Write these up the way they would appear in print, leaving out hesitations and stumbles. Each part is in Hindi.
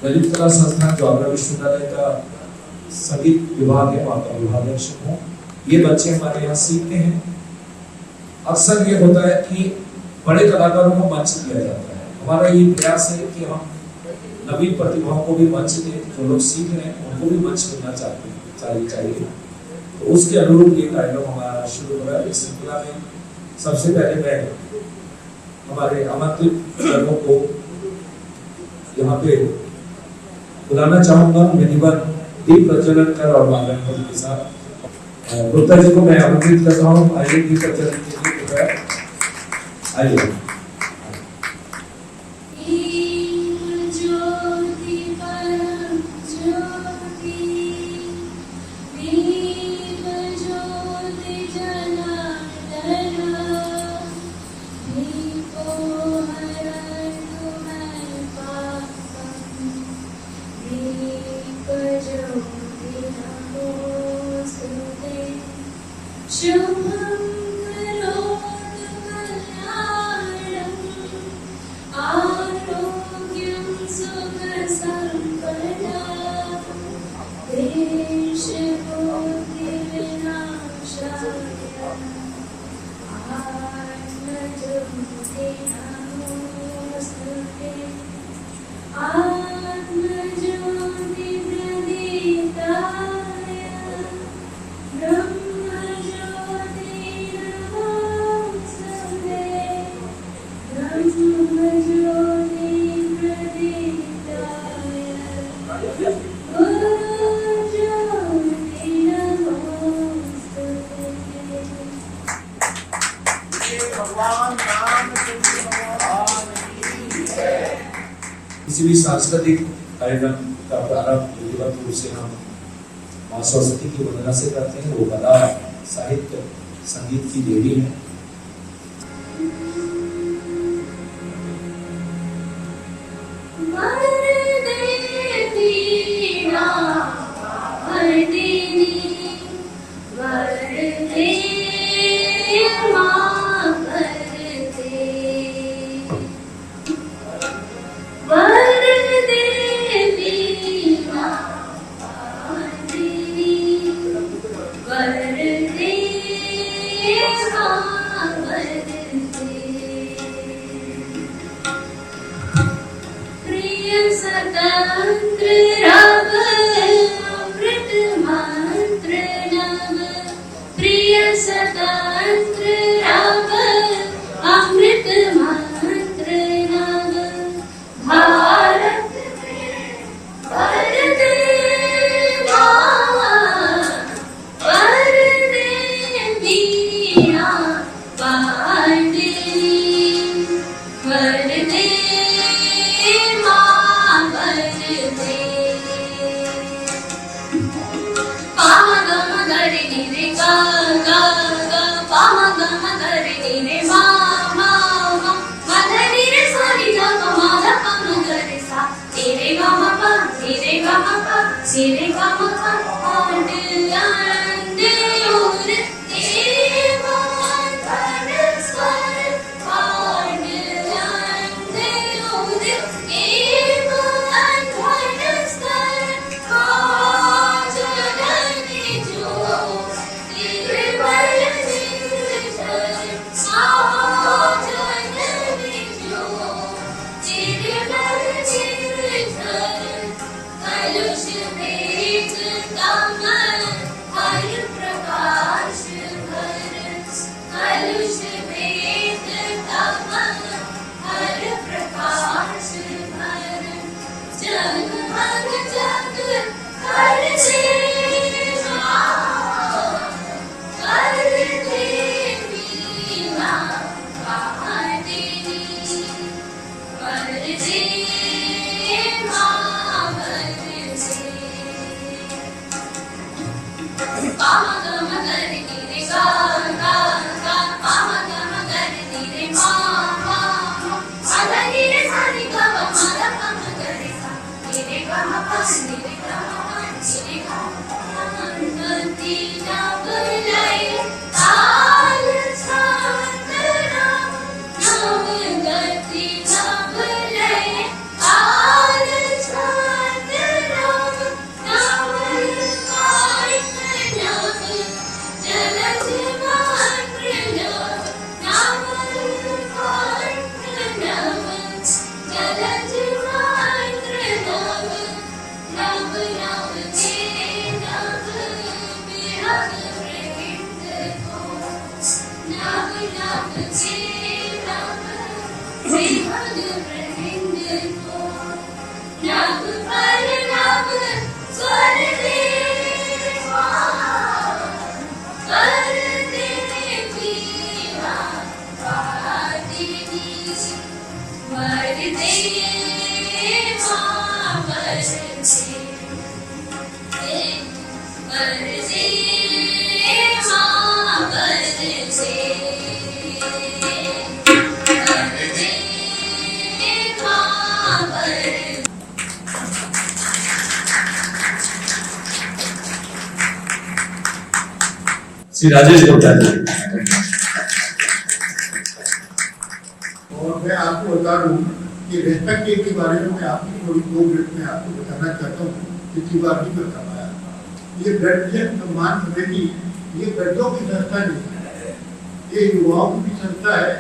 ललित कला संस्थान जवाहरलाल विश्वविद्यालय का संगीत विभाग है, वहाँ का विभागाध्यक्ष हूँ। ये बच्चे हमारे यहाँ सीखते हैं। अक्सर ये होता है कि बड़े कलाकारों को मंच दिया जाता है। हमारा ये प्रयास है कि हम नवीन प्रतिभाओं को भी मंच दें, जो लोग सीख रहे हैं उनको भी मंच मिलना चाहिए। तो उसके अनुरूप ये कार्यक्रम हमारा शुरू हो रहा है। इस श्रृंखला में सबसे पहले मैं हमारे आमंत्रित लोगों को यहाँ पे बुलाना चाहूंगा। विधिवत दीप प्रज्वलन कर और माल्यार्पण के साथ गुप्ता जी को मैं आमंत्रित करता हूँ। आइए दीप प्रज्वलन के लिए आइए। किसी भी सांस्कृतिक कार्यक्रम का प्रारंभ विधिवत रूप से हम मां सरस्वती की वंदना से करते हैं। वो कला, साहित्य, संगीत की देवी है। Sini श्री राजेश गुप्ता जी। और मैं आपको बता दूं कि रेस्पेक्ट डे के बारे में मैं आपकी थोड़ी 2 मिनट में आपको बताना चाहता हूँ, पिछली बार नहीं बता पाया। ये वृद्धजन सम्मान समिति ये वृद्धों की संस्था नहीं है, ये युवाओं की भी संस्था है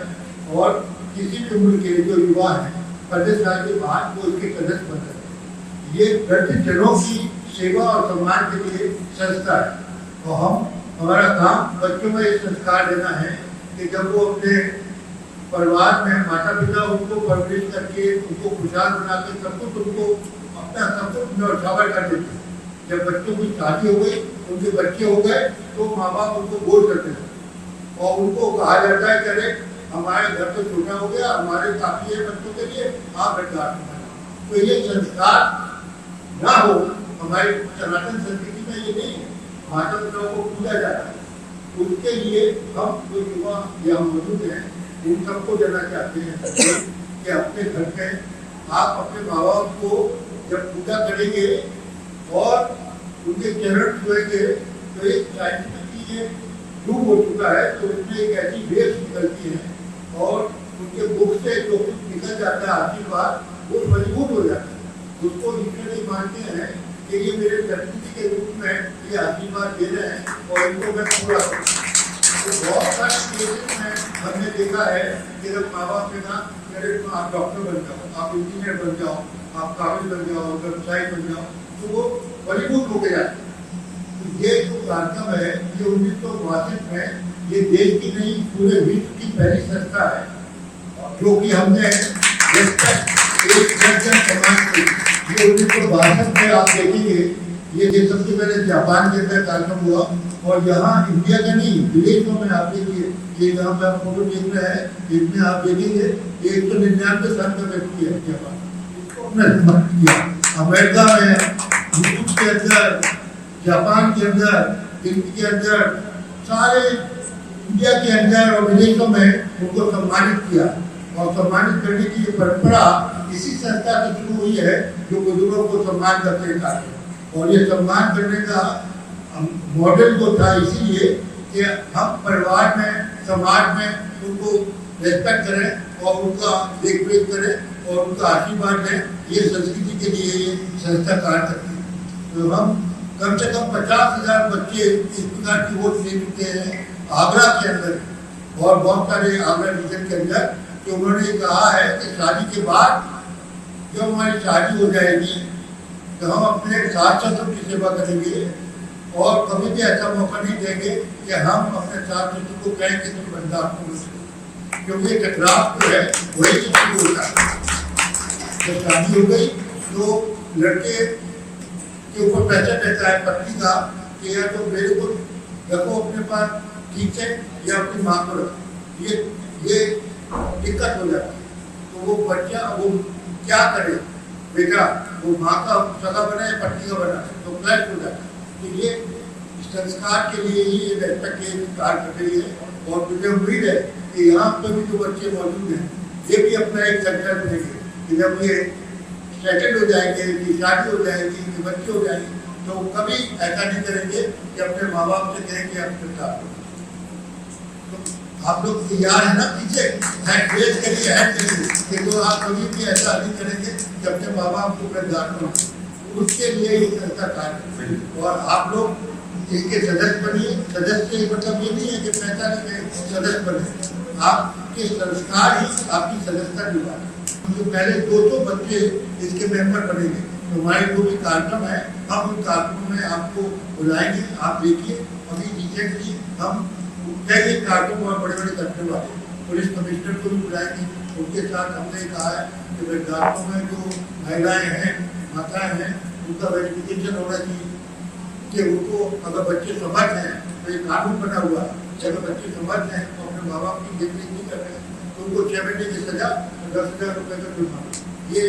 और किसी भी उम्र के जो युवा हैं 15 साल के बाद वो इसके सदस्य बन सकते हैं। ये वृद्धजनों की सेवा और सम्मान के लिए संस्था है और हमारा काम बच्चों में ये संस्कार देना है कि जब वो अपने परिवार में माता पिता उनको परवरिश करके उनको खुशहाल बना के सब कुछ उनको अपना सब कुछ न्यौछावर कर देते हैं। जब बच्चों की शादी हो गई, उनके बच्चे हो गए तो माँ बाप उनको बोझ करते हैं और उनको कहा जाता है कि अरे हमारे घर तो छोटा हो गया, हमारे काफी है बच्चों के लिए, आप वृद्धाश्रम। तो ये संस्कार ना हो, हमारी सनातन संस्कृति में ये नहीं है। माता पिताओं को पूजा जाता है, उसके लिए हम जो युवा यहाँ मौजूद हैं उन सबको देना चाहते हैं कि अपने घर में आप अपने माँ बाप को जब पूजा करेंगे और उनके चरण छुएंगे तो एक साइंटिफिक ये प्रूव हो चुका है, तो उसमें एक ऐसी वेव्स निकलती है और उनके मुख से जो कुछ निकल जाता है आशीर्वाद वो मजबूत हो जाता है। उसको ईश्वर ही मानते हैं कि ये मेरे प्रकृति के रूप में ये आशीर्वाद दे रहे हैं और इनको मैं पूरा करूँ। तो बहुत सारे केसेस में हमने देखा है कि जब माँ बाप ने कहा अरे आप डॉक्टर बन जाओ, आप इंजीनियर बन जाओ, आप काबिल बन जाओ, व्यवसायी बन जाओ, तो वो बॉलीवुड हो गया। तो ये जो कार्यक्रम है ये 1962 में ये देश की नहीं पूरे विश्व की पहली संस्था है जो कि हमने ये 1962 में आप देखेंगे ये सबसे पहले जापान के अंदर कार्यक्रम हुआ और यहाँ इंडिया का नहीं विदेशों में आप देखिए ये जहाँ पे आप फोटो देख रहे हैं इसमें आप देखेंगे 199 साल का व्यक्ति है जापान, इसको अपने समर्थ किया। अमेरिका में, रूस के अंदर, जापान के अंदर, दिल्ली के अंदर, सारे इंडिया के अंदर और विदेशों में उनको सम्मानित किया और सम्मानित करने की ये परंपरा इसी संस्था से शुरू हुई है जो बुजुर्गों को सम्मान करने का और ये सम्मान करने का मॉडल जो था इसीलिए कि हम परिवार में समाज में उनको रेस्पेक्ट करें और उनका देख रेख करें और उनका आशीर्वाद दें। ये संस्कृति के लिए ये संस्था कार्य करती है। तो हम कम से कम 50,000 बच्चे इस प्रकार की वोट दे चुके हैं आगरा के अंदर और बहुत सारे आगरा रीजन के अंदर कि उन्होंने कहा है कि शादी के बाद जब हमारी शादी हो जाएगी तो हम अपने सास ससुर की सेवा करेंगे और कभी भी ऐसा मौका नहीं देंगे कि हम अपने सास ससुर को कहें कि तुम बर्दाश्त करो, क्योंकि टकराव जो है वही शुरू होता है। जब शादी हो गई तो लड़के के ऊपर पैसा रहता है पत्नी का कि या तो मेरे को रखो अपने पास ठीक है या अपनी माँ को रखो, ये दिक्कत हो जाती है। तो वो बच्चा वो क्या करे बेटा, वो माँ का सगा बना या पत्नी का बना तो क्लैश हो जाता है। तो ये संस्कार के लिए ही ये रेस्पेक्ट के कार्य कर रही है और मुझे उम्मीद है कि यहाँ पर भी जो बच्चे मौजूद हैं ये भी अपना एक संकल्प लेंगे कि जब ये सेटल हो जाएंगे, कि शादी हो जाएगी, कि बच्चे हो जाएंगे तो कभी ऐसा नहीं करेंगे कि अपने माँ बाप से कहें कि आप संस्कार आप लोग तैयार है ना पीछे हैंड रेज करिए, हैंड करिए कि तो आप कभी भी ऐसा नहीं करेंगे कि अपने माँ बाप को वृद्धाश्रम करो। उसके लिए ये संस्था कार्य और आप लोग इसके सदस्य बनिए। सदस्य मतलब ये नहीं है कि पैसा नहीं सदस्य बने, आपके संस्कार ही आपकी सदस्यता निभाए। तो पहले 200 बच्चे इसके मेंबर बनेंगे। तो हमारे जो भी कार्यक्रम है हम उन कार्यक्रमों में आपको बुलाएंगे, आप देखिए। अभी रिसेंटली हम कई कार्यक्रम और बड़े बड़े करने वाले पुलिस कमिश्नर को भी बुलाएंगे। उनके साथ हमने कहा है कि वृद्धाश्रमों में जो महिलाएं हैं, माताएं हैं, उनका वेरिफिकेशन होना चाहिए कि उनको अगर बच्चे समझ हैं तो ये कानून बना हुआ है कि अगर बच्चे समझ हैं तो अपने माँ बाप की देखरेख नहीं कर रहे तो उनको 6 महीने की सजा 10,000 रुपये का जुर्माना। ये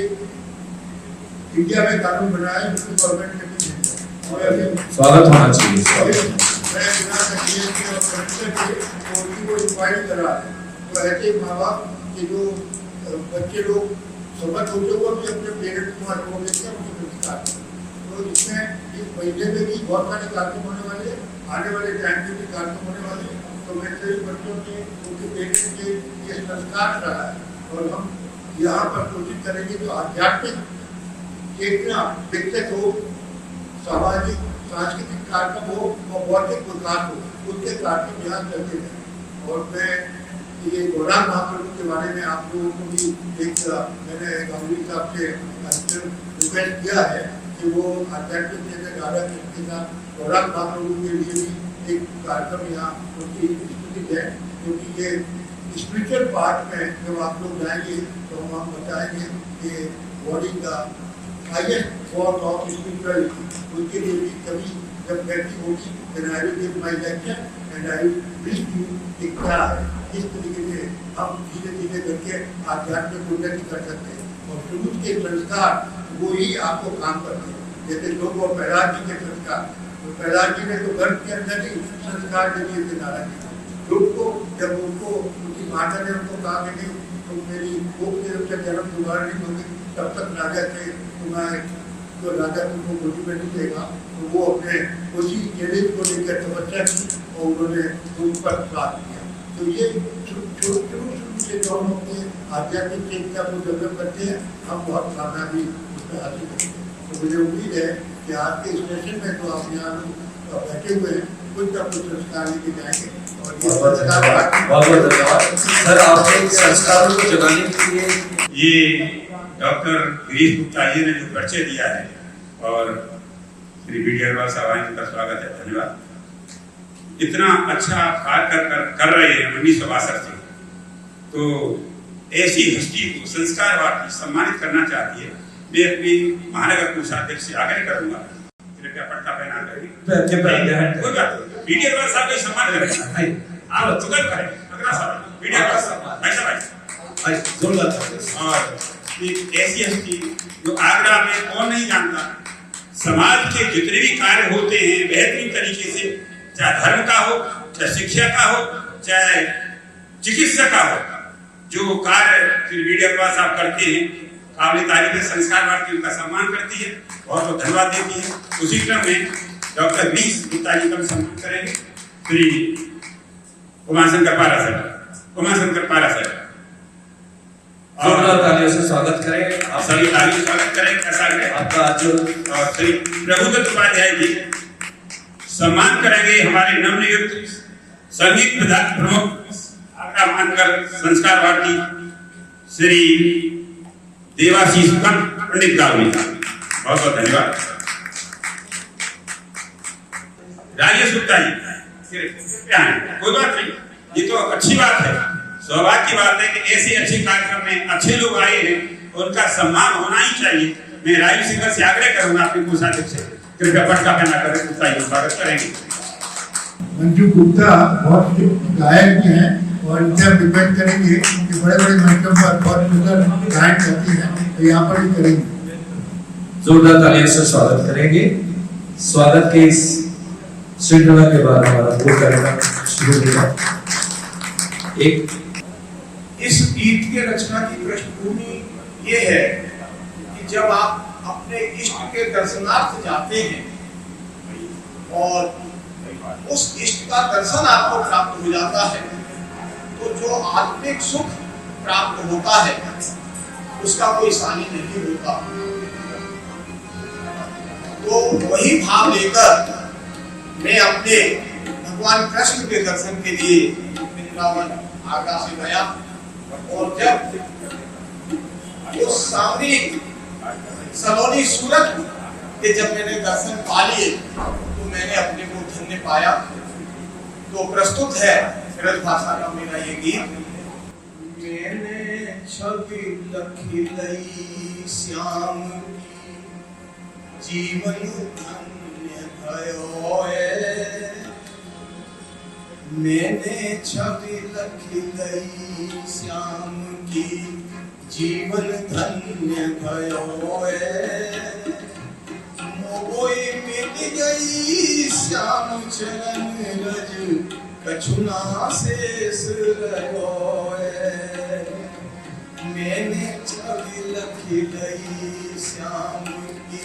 इंडिया में कानून बनाया है उसको गवर्नमेंट ने भी देखा और अभी स्वागत होना चाहिए। मैं बिना तकलीफ के और कमिश्नर के उनकी वो इंक्वायरी करा है। तो ऐसे माँ बाप के जो बच्चे लोग समझ होते वो भी अपने पेरेंट्स को अनुभव लेते हैं उनको संस्कार। तो इसमें इस महीने में भी बहुत सारे कार्यक्रम होने वाले, आने वाले टाइम में भी कार्यक्रम होने वाले। तो मैं सभी बच्चों के उनके पेरेंट्स के ये संस्कार रहा है और हम यहाँ पर कोशिश करेंगे जो आध्यात्मिक चेतना विकसित हो, सामाजिक सांस्कृतिक कार्यक्रम हो और बौद्धिक विकास हो, उसके कार्यक्रम यहाँ चलते हैं। और मैं ये गौरांग महाप्रभु के बारे में आप लोगों को भी एक मैंने गांधी साहब से रिक्वेस्ट किया है कि वो आध्यात्मिक चेतना राधा कृष्ण के साथ गौरांग महाप्रभु के लिए भी एक कार्यक्रम यहाँ उनकी स्थिति है, क्योंकि ये स्पिरिचुअल पार्ट में जब आप लोग जाएंगे तो हम बताएंगे कि बॉडी का हाईएस्ट फॉर्म ऑफ स्पिरिचुअलिटी उनके लिए भी कभी जब बैठी होगी then I will give my lecture and I will brief you कि क्या है, किस तरीके से हम धीरे धीरे करके आध्यात्मिक उन्नति कर सकते हैं। और शुरू के संस्कार वो ही आपको काम करते हैं। जैसे लोग और प्रहलाद जी के संस्कार, तो प्रहलाद जी ने तो गर्भ के अंदर ही संस्कार दे दिए थे नारायण जी लोग को। जब उनको उनकी माता ने उनको कहा कि नहीं तुम मेरी कोख के रूप से जन्म दोबारा नहीं होगी, तब तक राजा से तुम्हारे जो राजा तुमको गोदी में नहीं देगा, तो वो अपने उसी चैलेंज को लेकर तपस्या की और उन्होंने उन पर साथ दिया। तो ये शुरू से जो हम अपने आध्यात्मिक चेतना को डेवलप करते हैं हम बहुत कामयाबी उसमें हासिल करते हैं। तो मुझे उम्मीद है कि आज के स्टेशन में तो आप यहाँ बैठे हुए हैं कुछ ना कुछ संस्कार लेके जाएंगे और ये बहुत धन्यवाद सर। आपके संस्कारों को जगाने के लिए ये डॉक्टर गिरीश गुप्ता जी ने जो परिचय दिया है और श्री बी डी अग्रवाल साहब का स्वागत है, धन्यवाद। इतना अच्छा कार्य कर रहे हैं 1962 से, तो ऐसी हस्ती को संस्कारवाद सम्मानित करना चाहती है। मैं अपनी महानगर कोषाध्यक्ष से आग्रह करूंगा कृपया पट्टा पहना करें, कोई बात नहीं, बी डी अग्रवाल साहब का सम्मान करें, आप तुरंत करें अग्रवाल साहब, बी डी अग्रवाल साहब और ऐसी हस्ती जो आगरा में कौन नहीं जानता, समाज के जितने भी कार्य होते हैं बेहतरीन तरीके से, चाहे धर्म का हो, चाहे शिक्षा का हो, चाहे चिकित्सा का हो, जो कार्य श्री बी डी अग्रवाल साहब करते हैं काबिल तारीफ है। संस्कारवाद की उनका सम्मान करती है, बहुत बहुत धन्यवाद देती है। उसी क्रम में डॉक्टर गिरीश गुप्ता जी का सम्मान करेंगे श्री उमाशंकर पारा साहब। तालियों से स्वागत करें, आप सभी तालियों स्वागत करें। ऐसा करें आपका जो और श्री प्रभुदत्त उपाध्याय जी सम्मान करेंगे हमारे नवनियुक्त संगीत प्रमुख आगरा महानगर संस्कार भारती श्री देवाशीष पंडित गावनी, बहुत बहुत धन्यवाद। राजेश गुप्ता जी कोई बात नहीं, ये तो अच्छी बात है, सौभाग्य की बात है कि ऐसे अच्छे कार्यक्रम में अच्छे लोग आए हैं, उनका सम्मान होना ही चाहिए। मैं राजीव सिंह से आग्रह करूंगा अपने कोषाध्यक्ष से कृपया पट्टा पहना कर गुप्ता जी स्वागत करेंगे। मंजू गुप्ता बहुत गायक भी हैं और इनसे हम डिपेंड करेंगे कि बड़े बड़े मंचों पर बहुत सुंदर गायन करती हैं, तो यहाँ पर भी करेंगे। जोरदार तालियों से स्वागत करेंगे। स्वागत के इस श्रृंखला के बाद हमारा वो कार्यक्रम शुरू होगा। एक इस गीत के रचना की पृष्ठभूमि ये है कि जब आप अपने इष्ट के दर्शनार्थ जाते हैं और उस इष्ट का दर्शन आपको प्राप्त हो जाता है, तो जो आत्मिक सुख प्राप्त होता है उसका कोई सानी नहीं होता। तो वही भाव लेकर मैं अपने भगवान कृष्ण के दर्शन के लिए वृंदावन आगरा से गया और जब उस सामने सलोनी सूरत के जब मैंने दर्शन पा लिए तो मैंने अपने को धन्य पाया। तो प्रस्तुत है ब्रज भाषा का मेरा ये गीत। मैंने छवि लखी लई श्याम जीवन धन्य भयो मैंने छवि लखी लई श्याम की जीवन धन्य भयो चरण रज कछुना शेष रहो मैंने छवि लखी लई श्याम की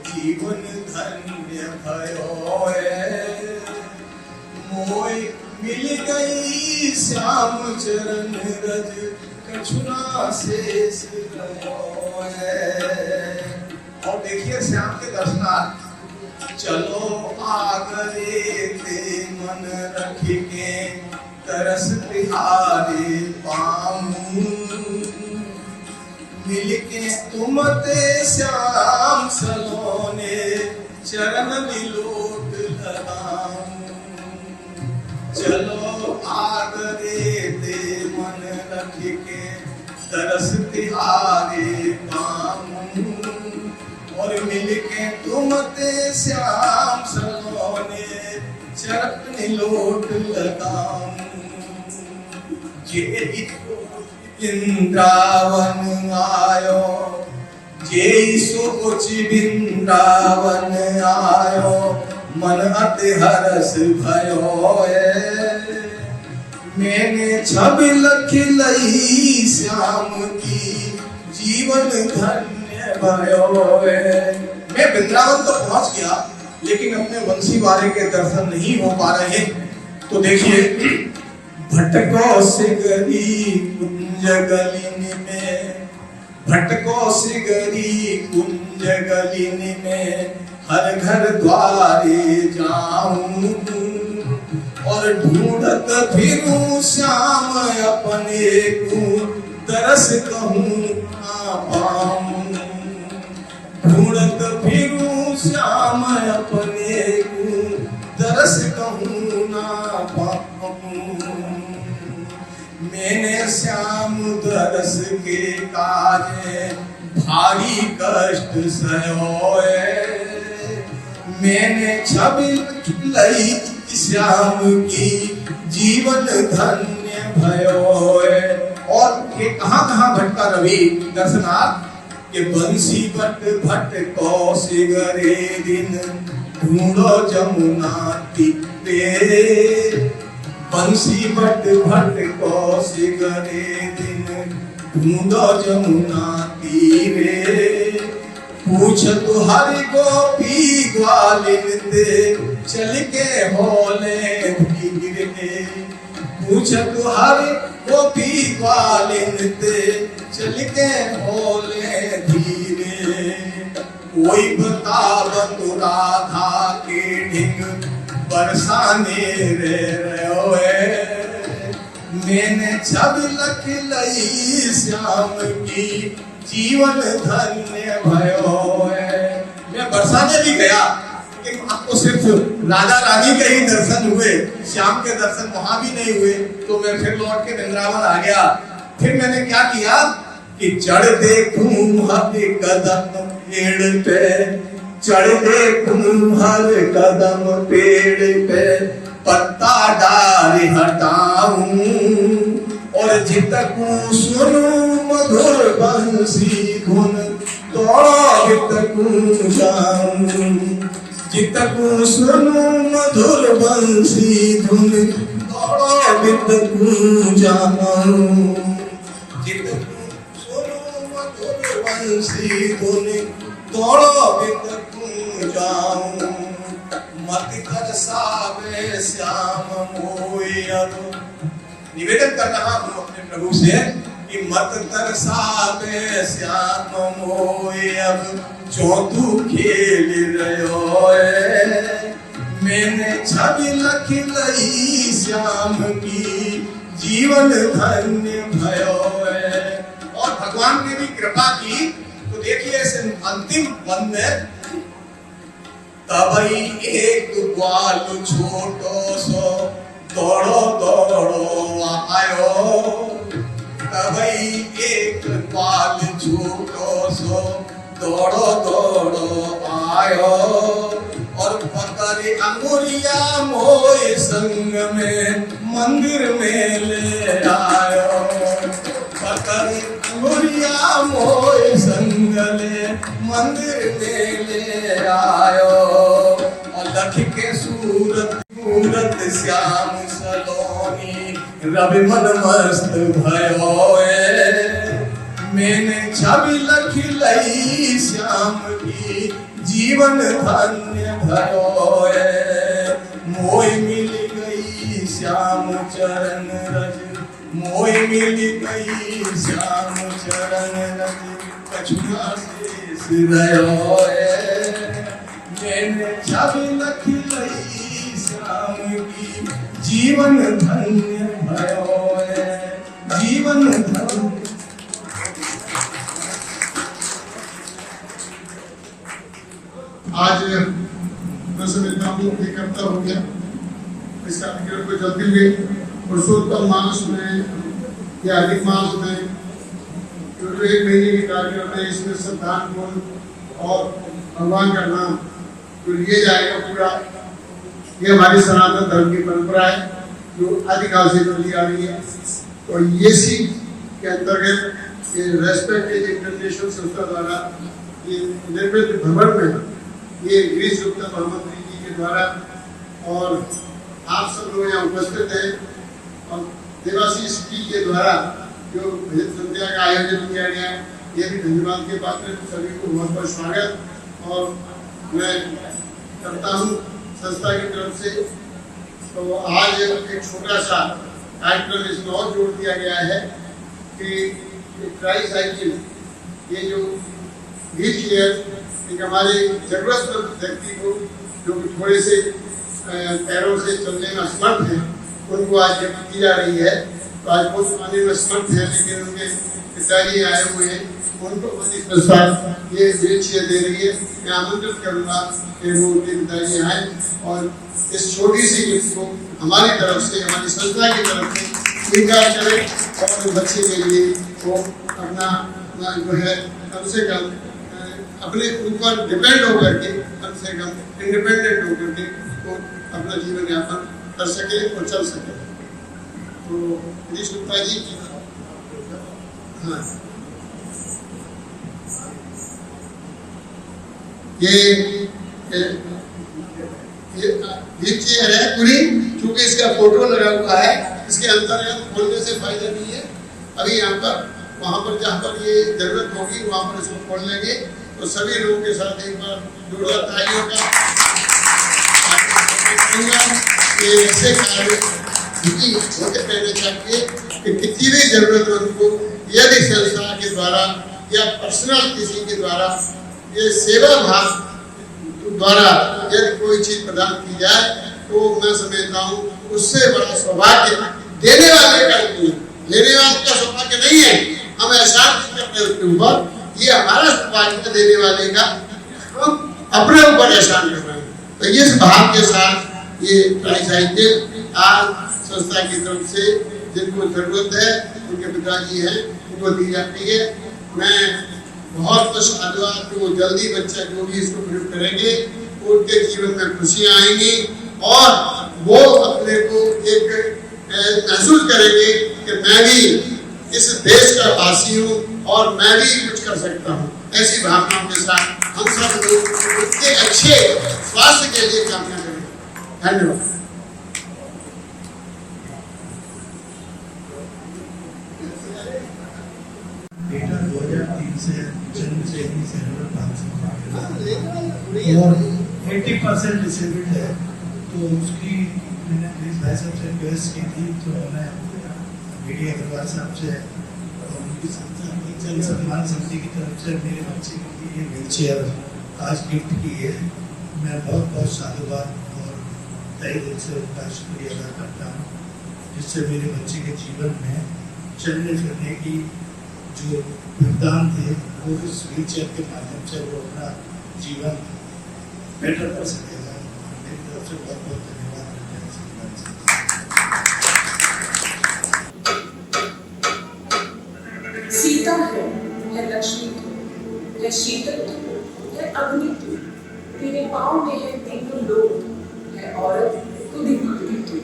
जीवन धन्य भयो मोय मिल गई श्याम चरण रज कछुना शेष रहो और देखिए श्याम के दर्शनार्थ चलो आगरे ते मन रख के तरस तिहारे पाऊं मिलके तुम ते श्याम सलोने चरण विलोट लगाऊं चलो आगरे ते मन रख के तरस तिहारे पाऊं और मिलके तुम ते श्याम सलोने चरण लोट लगाऊं जे वृंदावन आयो जे सोच वृंदावन आयो मन अति हरस भयो मैंने छवि लखी लई श्याम की जीवन धन्य भयो मैं वृंदावन तो पहुंच गया लेकिन अपने वंशी वाले के दर्शन नहीं हो पा रहे तो देखिए भटको सिगरी कुंज गलिन में भटको सिगरी कुंज गलिन में हर घर द्वारे जाऊं और ढूंढत फिरूं श्याम अपने को तरस कहूं ना पाऊं ढूंढत फिरूं श्याम अपने को तरस कहूं ना पाऊं मैंने श्याम दरस के काजे भारी कष्ट सहो मैंने छवि लई श्याम की जीवन धन्य भयो और ये कहाँ भटका रवि दर्शनार्थ के बंसी बट भटको सिगरे दिन ढूंढो जमुना तीरे बंसी बट भटको सिगरे दिन ढूंढो जमुना तीरे पूछ तुहारी गोपी ग्वालिन ते चल के होले धीरे पूछ तुहारी गोपी ग्वालिन ते चल के होले धीरे कोई बताव तु राधा के ढिंग बरसाने रे रहे मैंने छवि लख लई श्याम की जीवन धन्य भयो मैं बरसाने भी गया लेकिन आपको सिर्फ राधा रानी के ही दर्शन हुए श्याम के दर्शन वहां भी नहीं हुए तो मैं फिर लौट के वृंदावन आ गया फिर मैंने क्या किया कि चढ़ देखूं हर कदम पेड़ पे चढ़ देखूं हर कदम पेड़ पे पत्ता डाल हटाऊं और जितकूं सुनूं मधुर बंसी धुन तो जितकूं जाऊं जितकूं सुनूं मधुर बंसी धुन तो जितकूं जाऊं जितकूं सुनूं मधुर बंसी धुन तो जितकूं जाऊं मत कर सावे श्याम मोय अब निवेदन कर रहा हूं अपने प्रभु से कि मत तरसावे श्याम मोय अब जो तू खेल रहो मैंने छवि लख लई श्याम की जीवन धन्य भयो और भगवान ने भी कृपा की तो देखिए इस अंतिम वन में तबई एक ग्वाल छोटो सो दौड़ो दौड़ो आयो तबई एक ग्वाल छोटो सो दौड़ो दौड़ो आयो और पकड़े अंगुरिया मोय संग में मंदिर में ले आयो पकड़े अंगुरिया मोय संग ले मंदिर में ले आयो और लख के सूरत श्याम सलोनी रवि मन मस्त भयो मैंने छवि लख लई श्याम की जीवन धन्य भयो मोय मिल गई श्याम चरण रज मोय मिल गई श्याम चरण रज कछुआ शेष रहो मैंने छवि लख लई श्याम की जीवन धन्य भयो जीवन धन्य। आज मैं समझता हूँ कि कर्ता हो गया इस कार्यक्रम को चलते हुए पुरुषोत्तम मास में या अधिक मास में जो 1 महीने के कार्यक्रम है इसमें श्रद्धापूर्ण और भगवान का नाम जो लिए जाएगा पूरा ये हमारी सनातन धर्म की परंपरा है जो आदिकाल से चली आ रही है। और ये सीख के अंतर्गत ये रेस्पेक्ट इंटरनेशनल संस्था द्वारा ये निर्मित भवन में ये गिरीश गुप्ता मोहम्मद जी के द्वारा और आप सब लोग यहाँ उपस्थित हैं और देवाशीष जी के द्वारा जो भजन संध्या का आयोजन किया गया ये भी धन्यवाद के पात्र सभी को बहुत बहुत स्वागत और मैं करता हूँ संस्था की तरफ से। तो आज एक छोटा सा कार्यक्रम इसमें और जोड़ दिया गया है कि ट्राई साइकिल ये जो व्हील चेयर एक हमारे जरूरतमंद व्यक्ति को जो कि थोड़े से पैरों से चलने में असमर्थ हैं उनको आज गिफ्ट की जा रही है। तो आज बहुत पाने में असमर्थ है लेकिन उनके पिताजी आए हुए हैं उनको संस्था ये व्हील चेयर दे रही है। मैं आमंत्रित करूँगा कि वो उनके पिताजी आए और इस छोटी सी गिफ्ट को हमारी तरफ से हमारी संस्था की तरफ से स्वीकार करें और बच्चे के लिए वो अपना जो है कम से कम अपने ऊपर डिपेंड होकर के कम से कम इंडिपेंडेंट होकर के वो अपना जीवन यापन कर सके और चल सके। तो गिरीश गुप्ता जी हाँ ये चेयर है पूरी क्योंकि इसका फोटो लगा हुआ है इसके अंतर्गत खोलने से फायदा नहीं है। अभी यहाँ पर वहाँ पर जहाँ पर ये जरूरत होगी वहाँ पर इसको खोल लेंगे तो सभी लोगों के साथ एक बार जोरदार तालियों का ऐसे कार्य होते रहने चाहिए कि किसी भी जरूरतमंद को यदि संस्था के द्वारा या पर्सनल किसी के द्वारा ये सेवा भाव द्वारा यदि कोई चीज प्रदान की जाए तो मैं समझता हूँ उससे बड़ा सौभाग्य देने वाले का नहीं है, लेने वाले का सौभाग्य नहीं है। हम एहसान करते हैं उसके ऊपर, ये हमारा सौभाग्य देने वाले का हम अपने ऊपर एहसान कर रहे हैं। तो इस भाव के साथ ये ट्राई साइकिल आज संस्था की तरफ से जिनको जरूरत है उनके पिताजी हैं उनको दी जाती है। मैं बहुत आशीर्वाद कि वो जल्दी बच्चा जो भी इसको प्रयोग करेंगे उनके जीवन में खुशियां आएंगी और वो अपने को एक महसूस करेंगे कि मैं भी इस देश का वासी हूँ और मैं भी कुछ कर सकता हूँ। ऐसी भावनाओं के साथ हम सब लोग उनके अच्छे स्वास्थ्य के लिए कामना करें। धन्यवाद। डेटा 2003 से जन्म से ही सेरेब्रल पाल्सी और 80% डिसेबल्ड है। तो उसकी मैंने प्लीज भाई साहब से रिक्वेस्ट की थी तो मैं मीडिया अग्रवाल साहब से और उनकी संस्था जन सम्मान समिति की तरफ से मेरे बच्चे के लिए ये व्हील चेयर आज गिफ्ट की है। मैं बहुत बहुत साधुवाद और तहे दिल से उनका शुक्रिया अदा करता हूँ जिससे मेरे बच्चे के जीवन में चलने फिरने की जो योगदान थे वो इस व्हील चेयर के माध्यम से वो अपना जीवन बेटर कर सकेगा। मेरी तरफ से बहुत बहुत धन्यवाद। सीता है लक्ष्मी तू, है शीतल तू, है अग्नि तू, तेरे पाँव में है तीनों लोग, है औरत खुद ही भक्ति तू।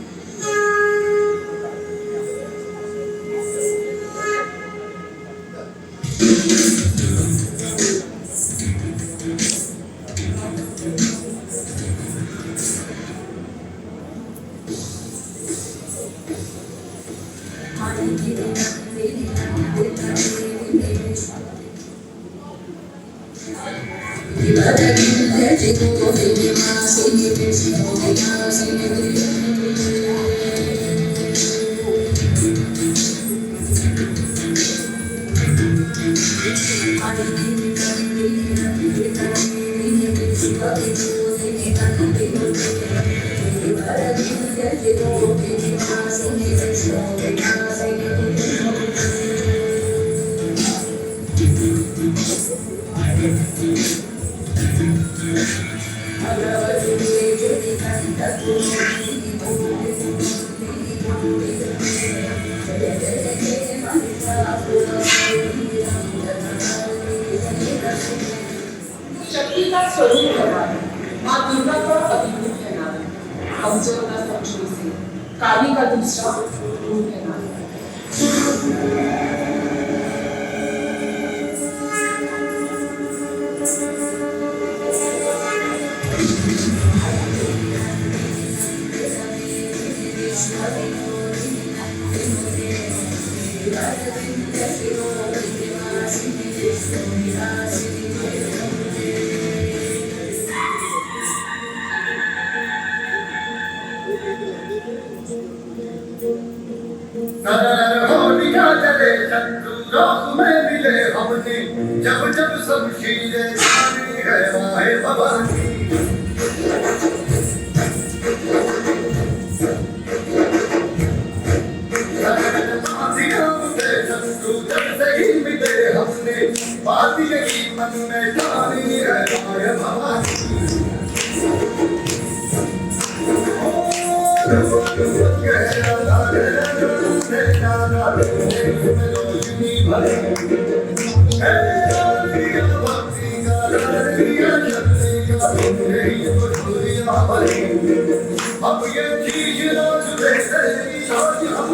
शक्ति का स्वरूप है माँ दुर्गा का अभिरूप है नारी, कमजोर न समझो इसे, काली का दूसरा रूप है नारी। जब जब शमशीरें तानी है माहे भवानी जब से ही मिले हमने बात यही मन में जानी है माहे भवानी अब ये चीज रोज सोच हम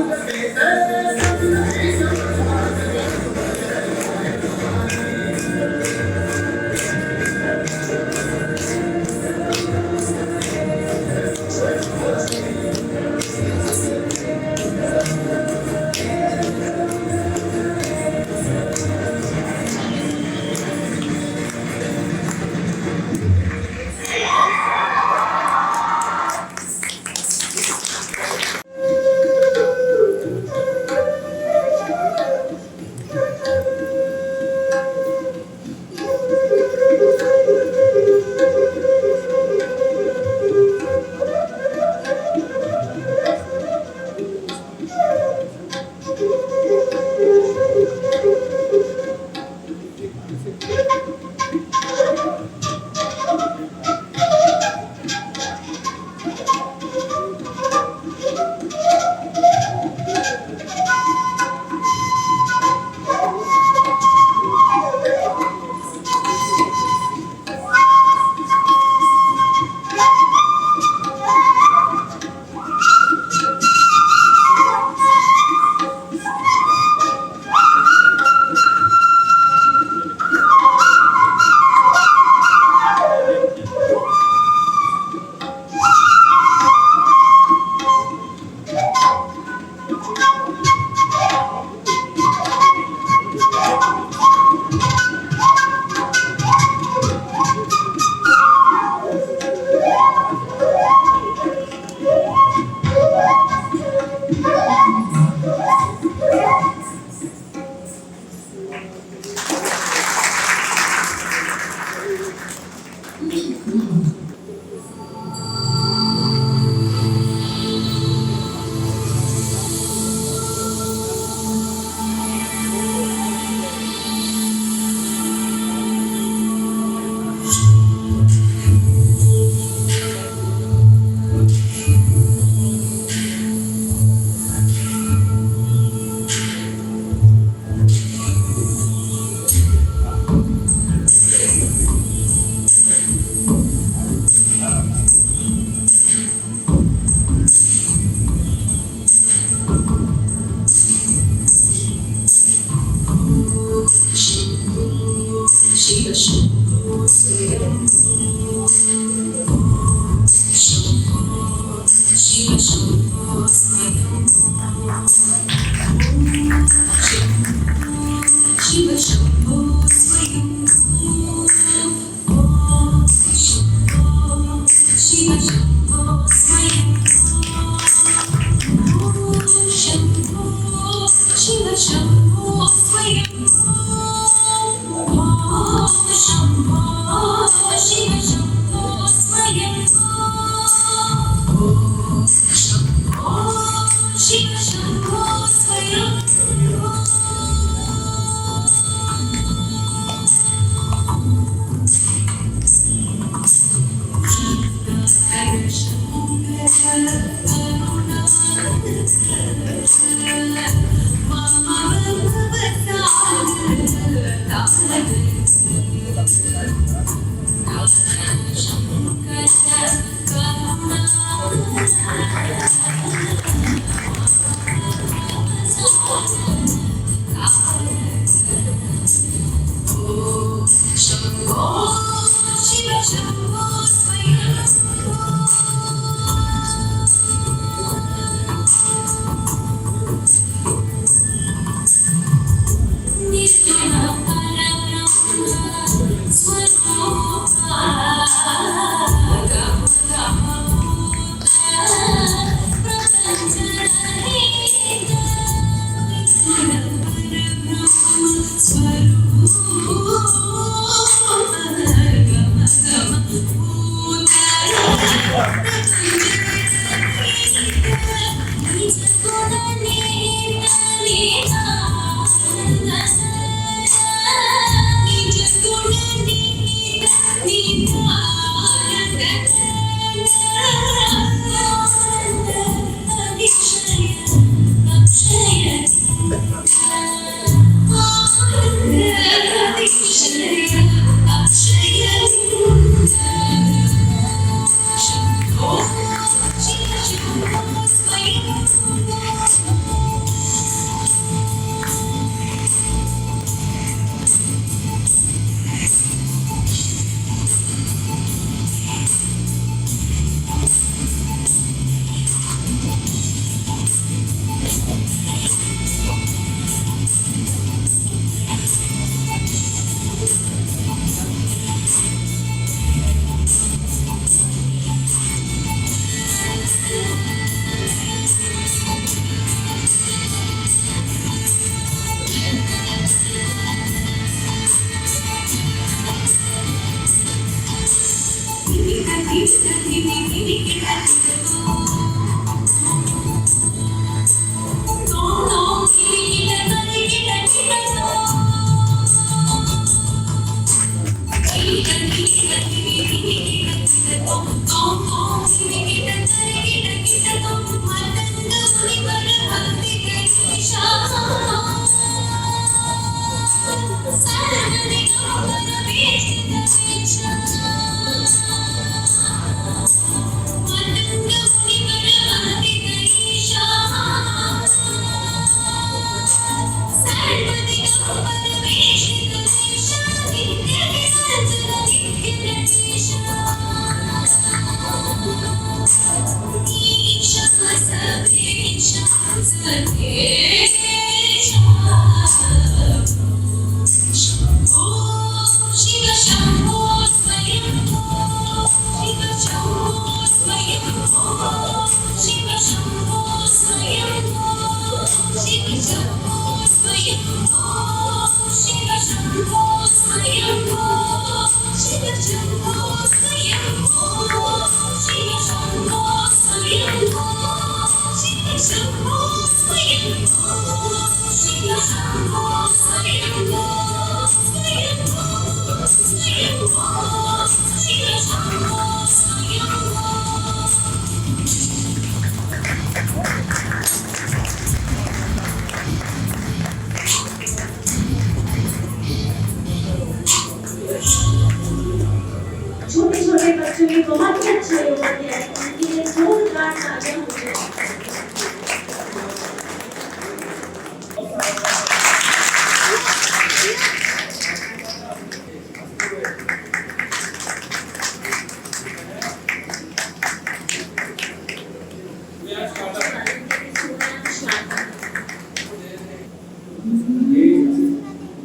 छोटे छोटे बच्चों की बहुत ही अच्छे होते हैं, उनके लिए जोरदार तालियां हो जाए।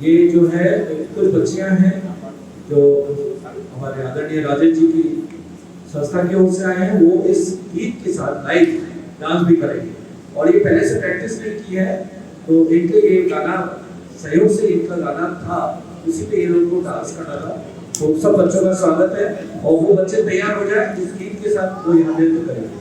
ये जो है कुछ बच्चियां हैं जो हमारे आदरणीय राजेश जी की संस्था की ओर से आए हैं, वो इस गीत के साथ लाइव डांस भी करेंगे और ये पहले से प्रैक्टिस नहीं की है, तो इनके ये गाना सहयोग से इनका गाना था, उसी पे ये लोग को डांस करना था। तो सब बच्चों का स्वागत है और वो बच्चे तैयार हो जाए इस गीत के साथ, वो यहाँ नृत्य करेंगे।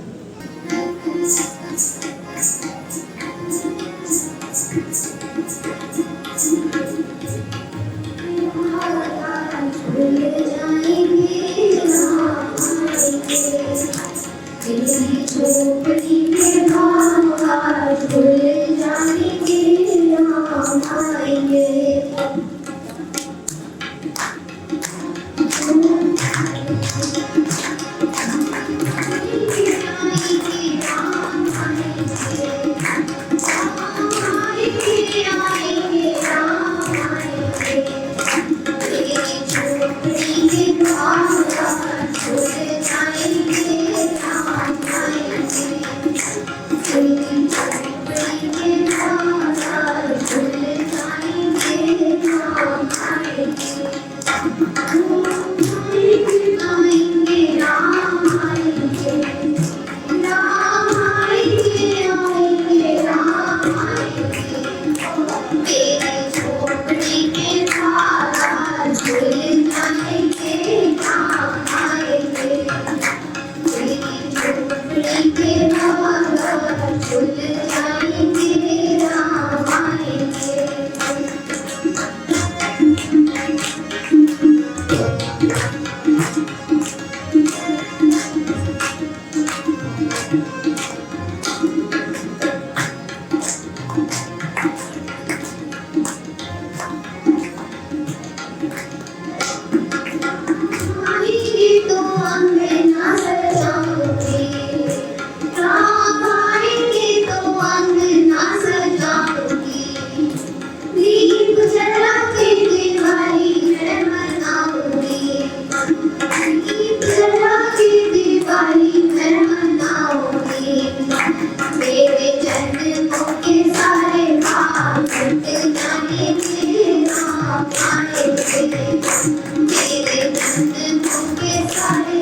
मेरे जन्मों के सारे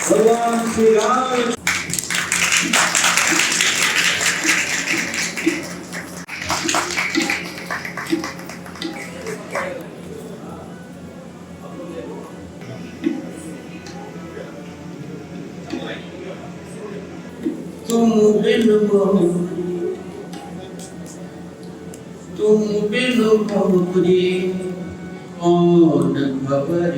भगवान श्री राम। तुम बिन मोरी कौन खबर,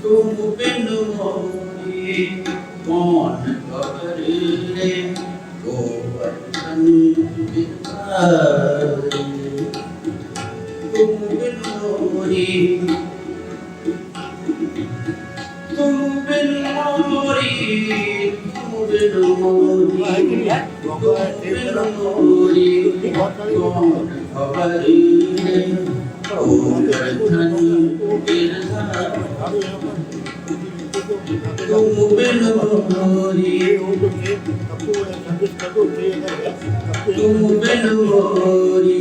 तुम बिन मोरी कौन खबर रे गोवर्धन बिहारी। तुम बिन मोरी, तुम बिन मोरी, तुम बिन मोरी, कौन खबर रे गोवर्धन बिहारी। तुम बिन मोरी, तुम बिन मोरी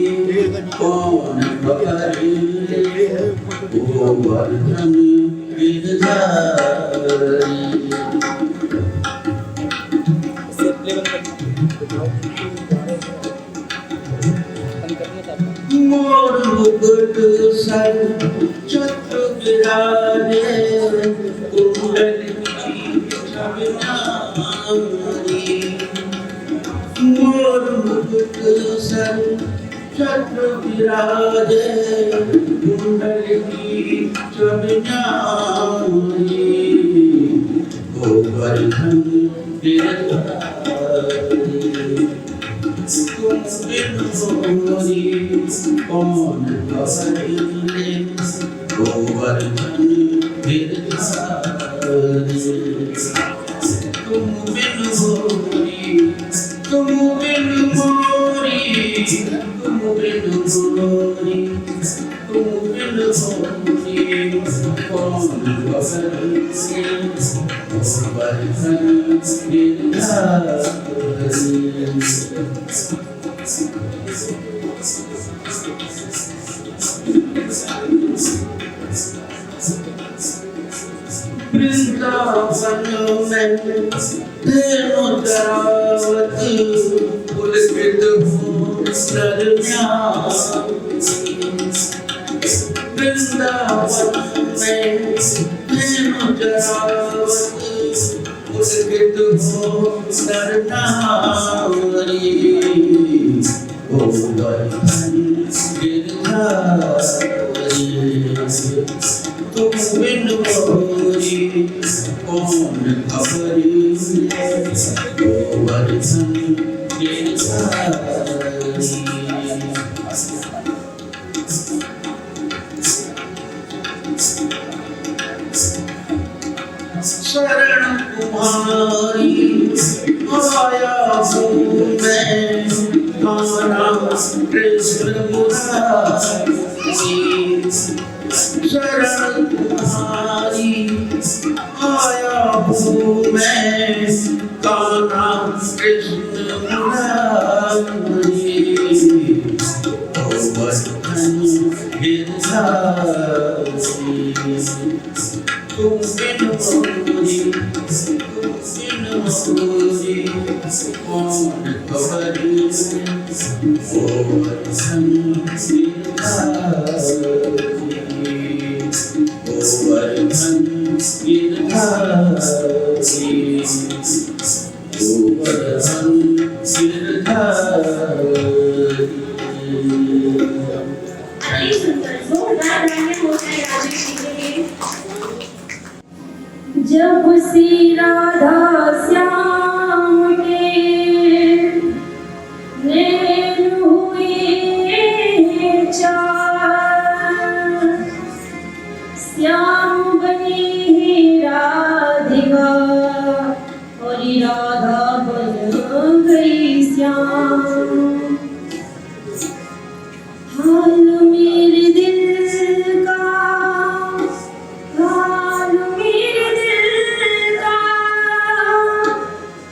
कौन खबर रे गोवर्धन गिरधारी। मोर मुकुट सर छत्र विराजे, कुंडली छविनारी। मोर मुकुट सर छत्र विराजे, कुंडली छविनारी। गोवर्धन गिरधारी। तुम बिन मोरी कौन खबर रे गोवर्धन गिरधारी। तुम बिन मोरी, तुम बिन मोरी, तुम बिन मोरी, तुम बिन मोरी कौन खबर रे गोवर्धन गिरधारी। वृंदावन में धेनु चरावत, पुलकित हो वृंदावन में धनु जरावत उद्गित हो नरनारी गोवर्धन गिरधारी तुम बिन मोरी कौन खबरी गोवर्धन गिरधारी शरण तुम्हारी आया हूँ मैं कान्हा कृष्ण मुरारी शरण तुम्हारी आया हूँ मैं कान्हा कृष्ण मुरारी गोवर्धन गिरधारी तुम बिन मोरी कौन खबरी गोवर्धन गिरधारी गोवर्धन गिरधारी अति सुंदर जोरदार गाने होते हैं राजेश जी के लिए। जब श्री राधा श्याम के नैन हुए चार, श्याम बनी राधिका और राधा बन गई श्याम। हाल मेरे दिल का, हाल मेरे दिल का,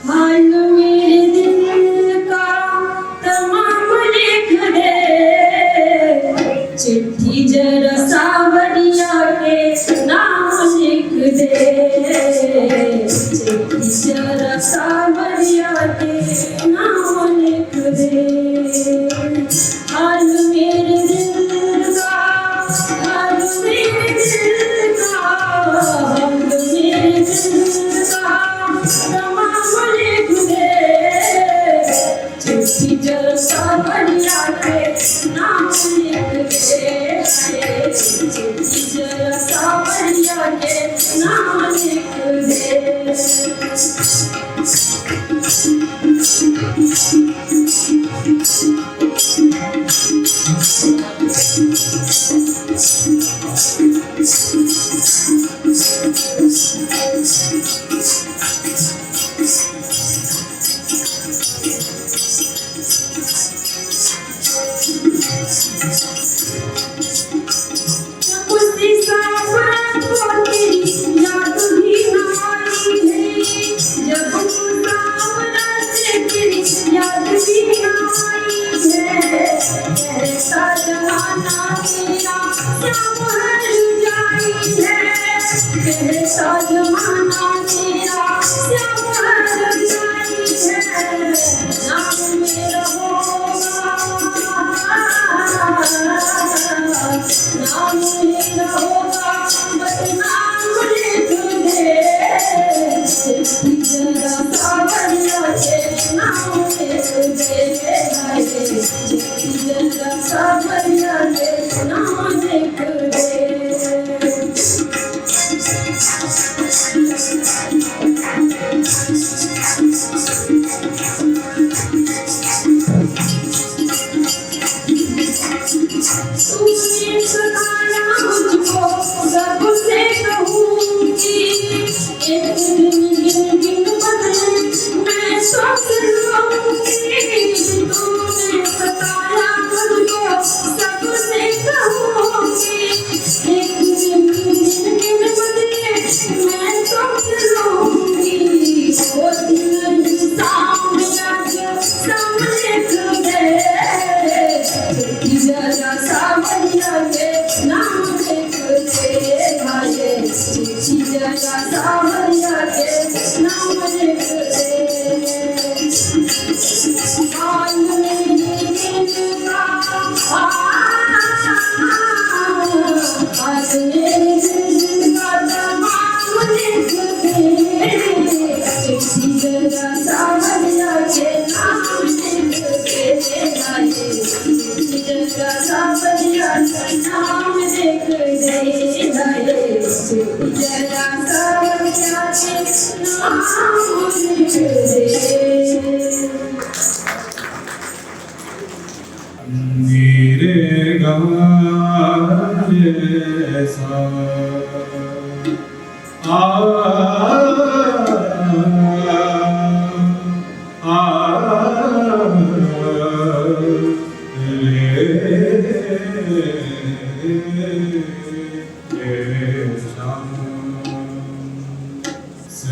हाल मेरे दिल का तमाम लिख दे। चिट्ठी जरा सावरिया के नाम लिख दे। चिट्ठी जरा सावरिया के नाम लिख दे। हाल मेरे दिल का, हाल मेरे दिल का, हाल मेरे दिल का तमाम लिख दे। चिट्ठी जरा सावरिया के नाम लिख दे। चिट्ठी जरा सावरिया के नाम लिख दे। उसकी सावरत को तेरी याद भी न आई है। जब सावरत से तेरी याद भी न आई है। कहता जमाना तेरा श्याम हर जाई है। कहता जमाना तेरा श्याम हर जाई है। नाम मेरा होगा, नाम मेरा होगा बदनाम लिख दे। चिट्ठी जरा सावरिया के नाम लिख दे। चिट्ठी जरा सावरिया के नाम लिख दे। तूने सताया मुझको जब से कहूँगी। एक दिन गिन गिन बदले मैं सोच लूँगी। तूने सताया मुझको जब से कहूँगी। एक दिन गिन गिन बदले मैं सोच लूँगी। वो दिन सामने खड़े चिट्ठी जरा सावरिया के नाम लिख दे। चिट्ठी जरा सावरिया के नाम लिख दे। हाल मेरे दिल से जरा सा प्यारे नाम दे मेरे गाने सा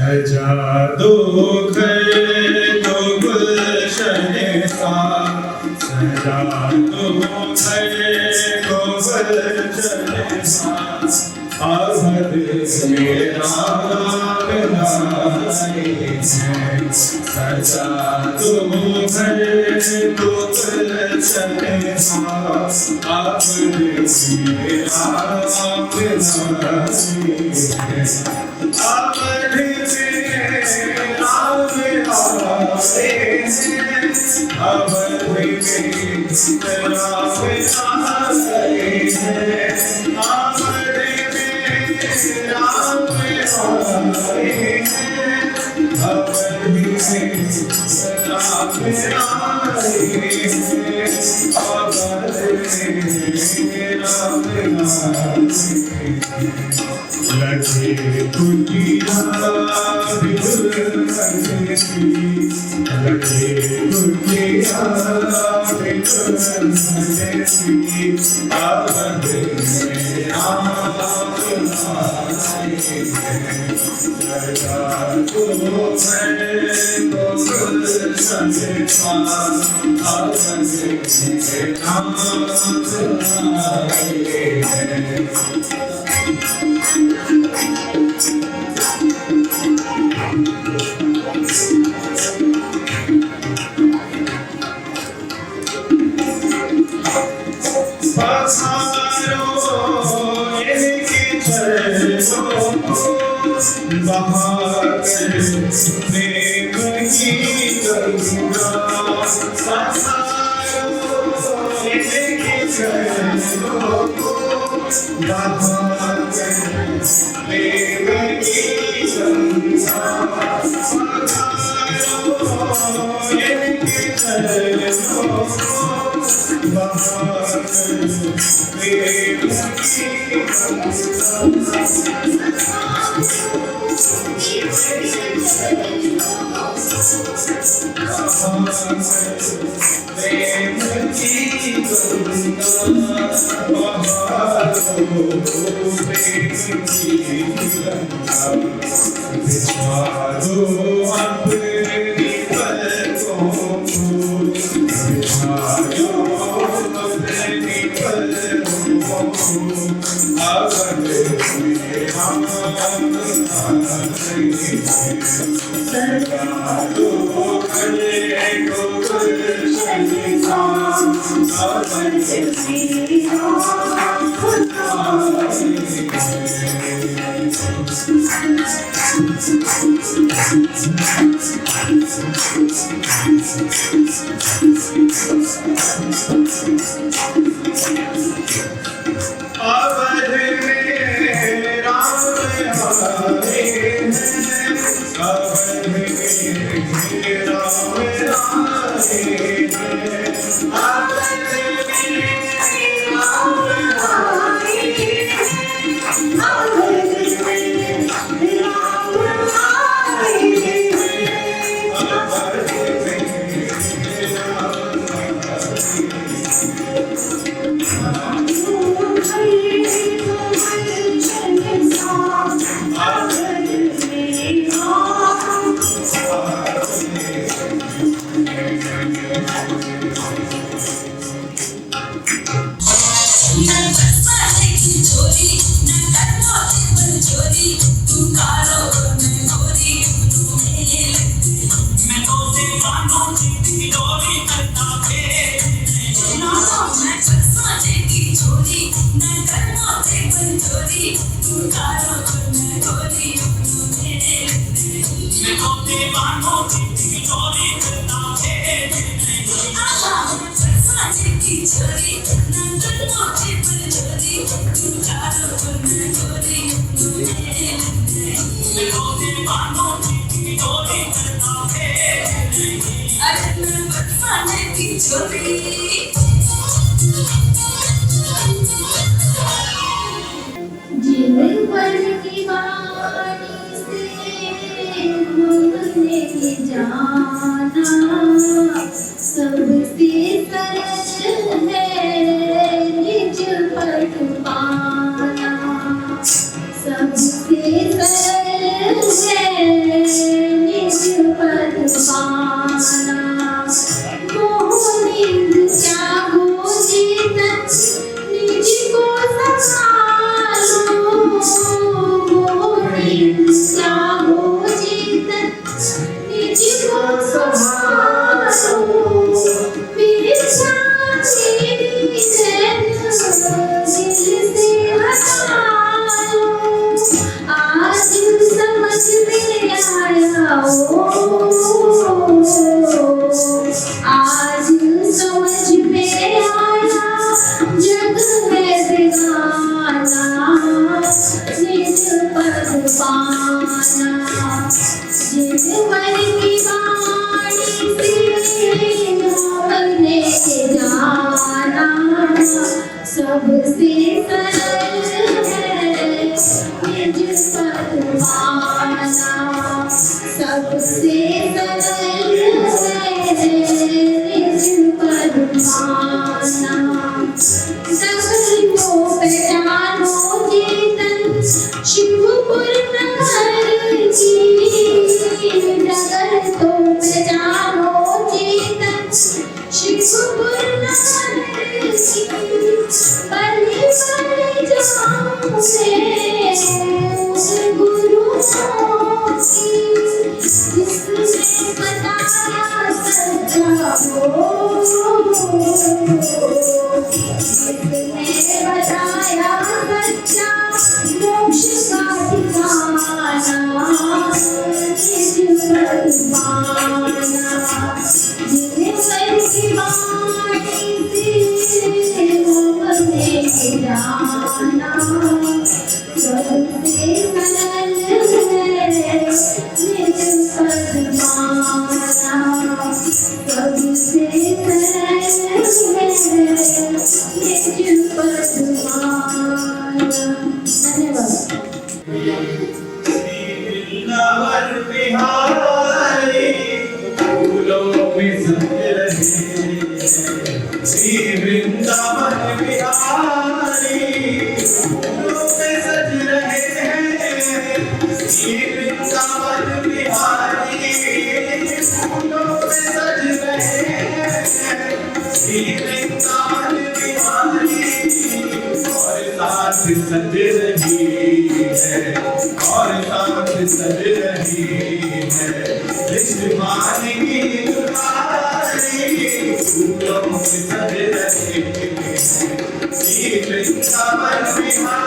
सजा दो घर तो गुलशन सा सजा दो घर तो गुलशन सा आज़ाद मेरा बनाए हैं सजा दो घर तो गुलशन सा आज़ाद मेरा बनाए लगे दुनिया जिन पर की वाणी से हमने जाना सबसे सरल है निज पद पाना, सबसे सरल है निज पद पाना। मोहित क्या हो जीतन निज को संभालो, मोहित क्या हो जीतन निज को संभालो। मेरे साथी जन दिल से हटा लो, आज समझ में आया ओ, आज समझ में आया जग है बेगाना निज पद पाना। जिन पर की वाणी से हमने जाना सबसे सरल है निज पद पाना, सबसे सरल है निज पद पाना। नगर को पहचानो चेतन शिवपुर नगर की, नगर को पहचानो चेतन शिवपुर नगर की। बलि बलि जाऊं मैं गुरुओं की, जिसने बताया सच्चा हो, जिसने बताया सच्चा मोक्ष का ठिकाना निज पद पाना। जिन पर की वाणी से हमने जाना सबसे सरल है निज पद पाना, सबसे सरल है निज पद पाना। धन्यवाद। वृंदावन बिहारी फूलों में सज रहे, श्री वृंदावन बिहारी फूलों में सज रहे हैं, श्री वृंदावन बिहारी फूलों में सज रहे हैं, श्री वृंदावन बिहारी और साथ सज रही है, और साथ सज रही है विश्वान की दुलारी फूलों में सज रही है, श्री वृंदावन बिहारी।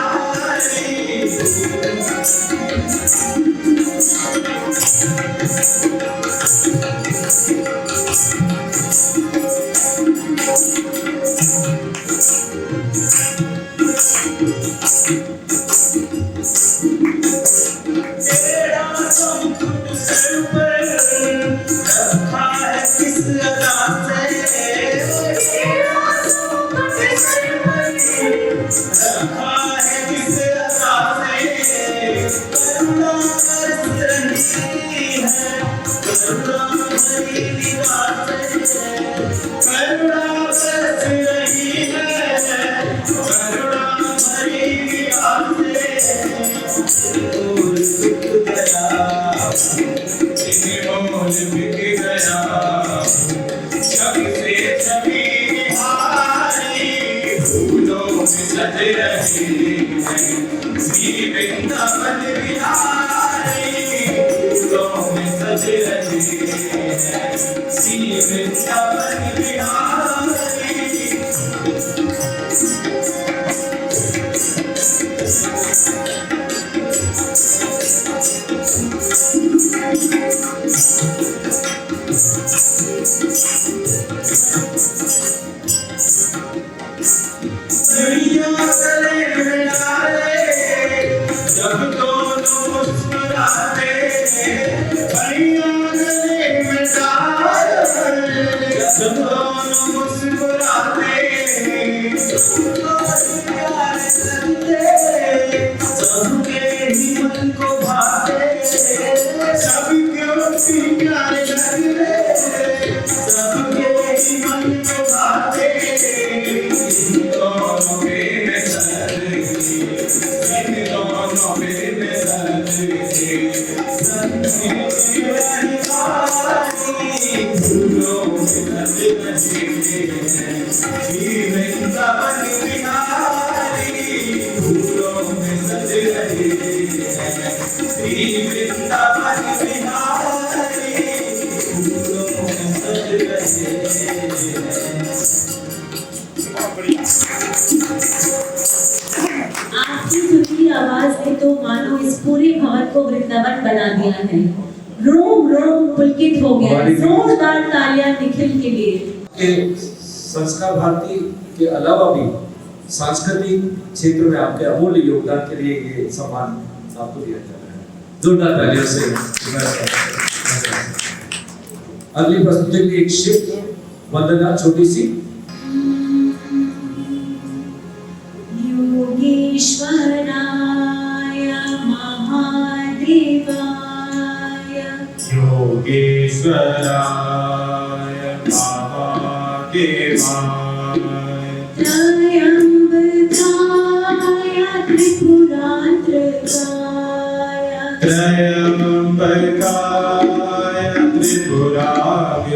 Thank you. सैया गले में डाले जब दोनों मुस्कुराते, सैया गले में डाले जब दोनों मुस्कुराते, प्यार करते सबके ही मन को भाते, सब क्यों प्यारे लगते सबके ही मन को भाते, दोनों में सरगी, इन दोनों में सरगी, फूलों में सरगी, वृंदावन बिहारी फूलों में सज रही है, वृंदावन बिहारी फूलों में सज रही है। आपकी सुरीली आवाज ने तो मानो इस पूरे भवन को वृंदावन बना दिया है। रोम रोम पुलकित हो गया। जोरदार तालियां निखिल के लिए। संस्कार भारती के अलावा भी सांस्कृतिक क्षेत्र में आपके अमूल्य योगदान के लिए ये सम्मान आपको दिया जा रहा है। जोरदार तालियों से। अगली प्रस्तुति की एक शिफ्ट वंदना छोटी सी। योगेश्वराय महादेवाय, योगेश्वराय महादेवाय, त्रयंबकाय त्रिपुरांतकाय, त्रयंबकाय त्रिपुरांतकाय,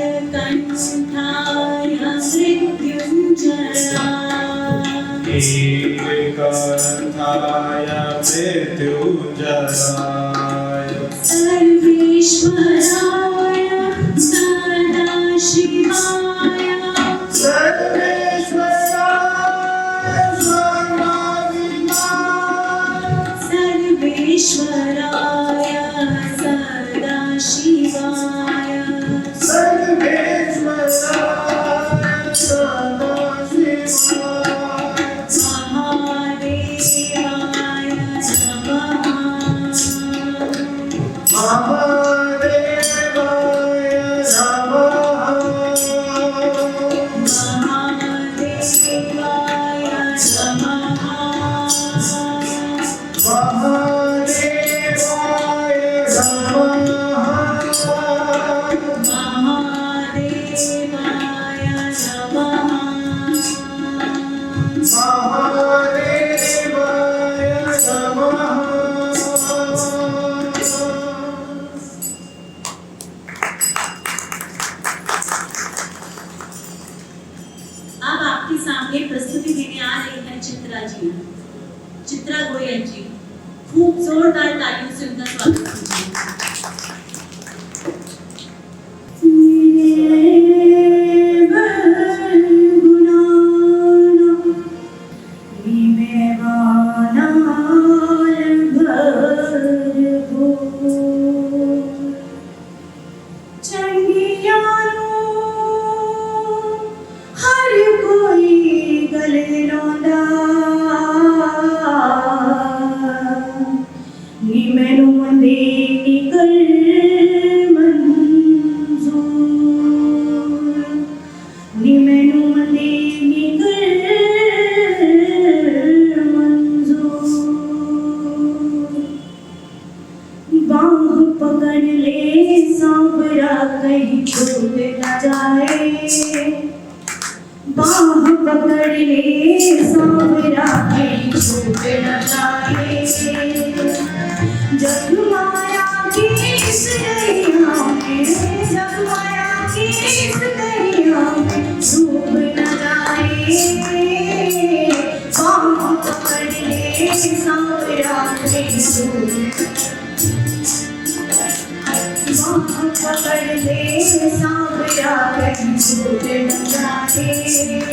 नीलकंठाय मृत्युंजयाय, सर्वेश्वराय सदाशिवाय, सर्वेश्वराय सदाशिवाय, महादेवाय अब आपके सामने प्रस्तुति देने आ रही है चित्रा जी, चित्रा गोयल जी। खूब जोरदार तालियों से उनका स्वागत कीजिए। पकड़ ले सांवरा कहीं छूट न जाए।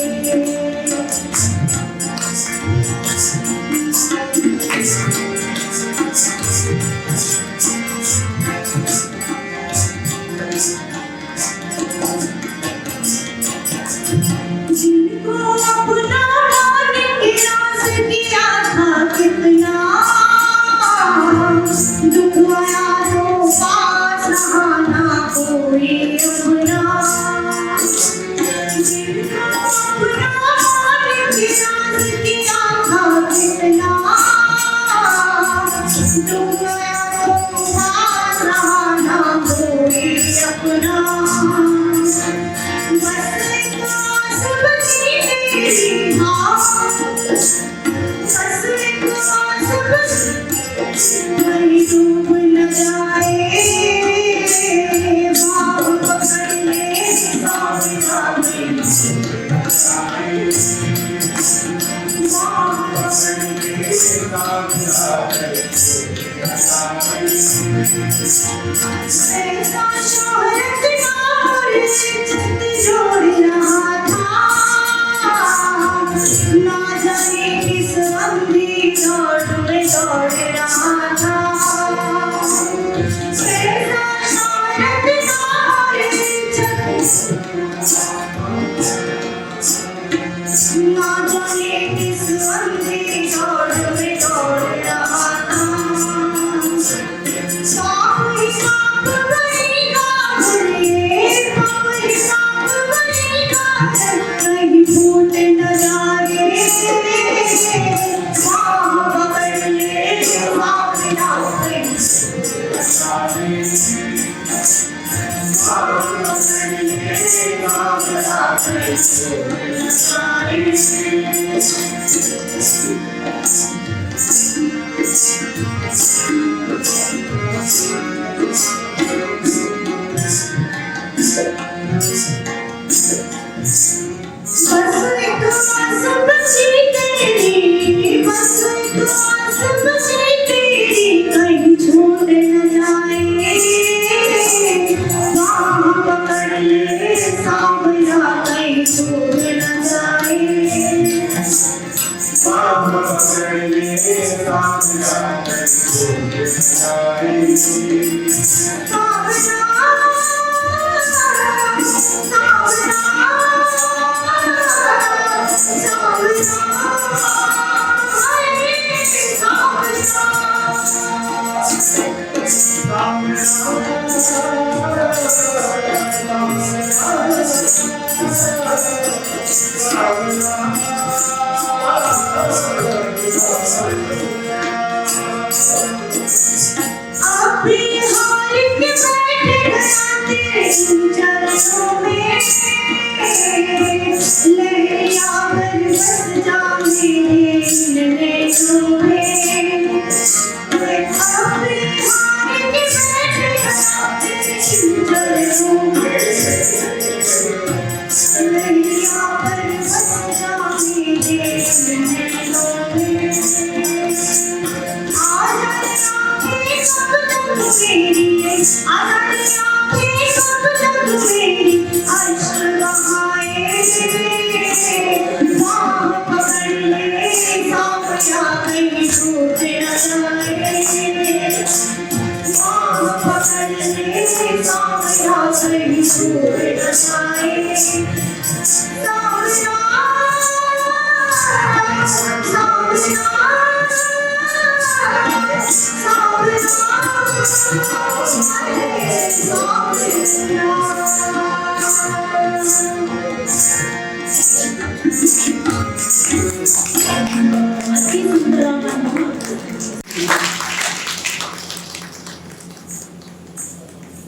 जिनको अपना माने के राज किया था कितना दुख आया तो पास रहा ना कोई अपना जिनको अपना माने के राज किया था कितना दुख आया तो पास रहा ना कोई अपना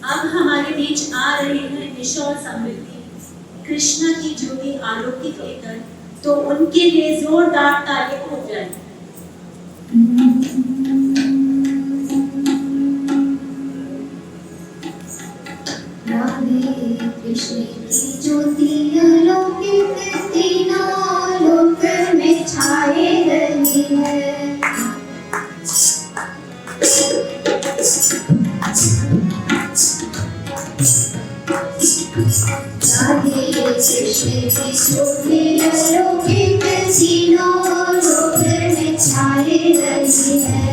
अब हमारे बीच आ रहे हैं निशोर समृद्धि, कृष्णा की ज्योति आलोकित लेकर, तो उनके लिए जोरदार तालियां हो जाए। राधे कृष्ण की ज्योति आलोकित तीनों लोक में छाए रही है। राधे कृष्ण की ज्योति अलौकिक तीनों लोक में छाए रही है।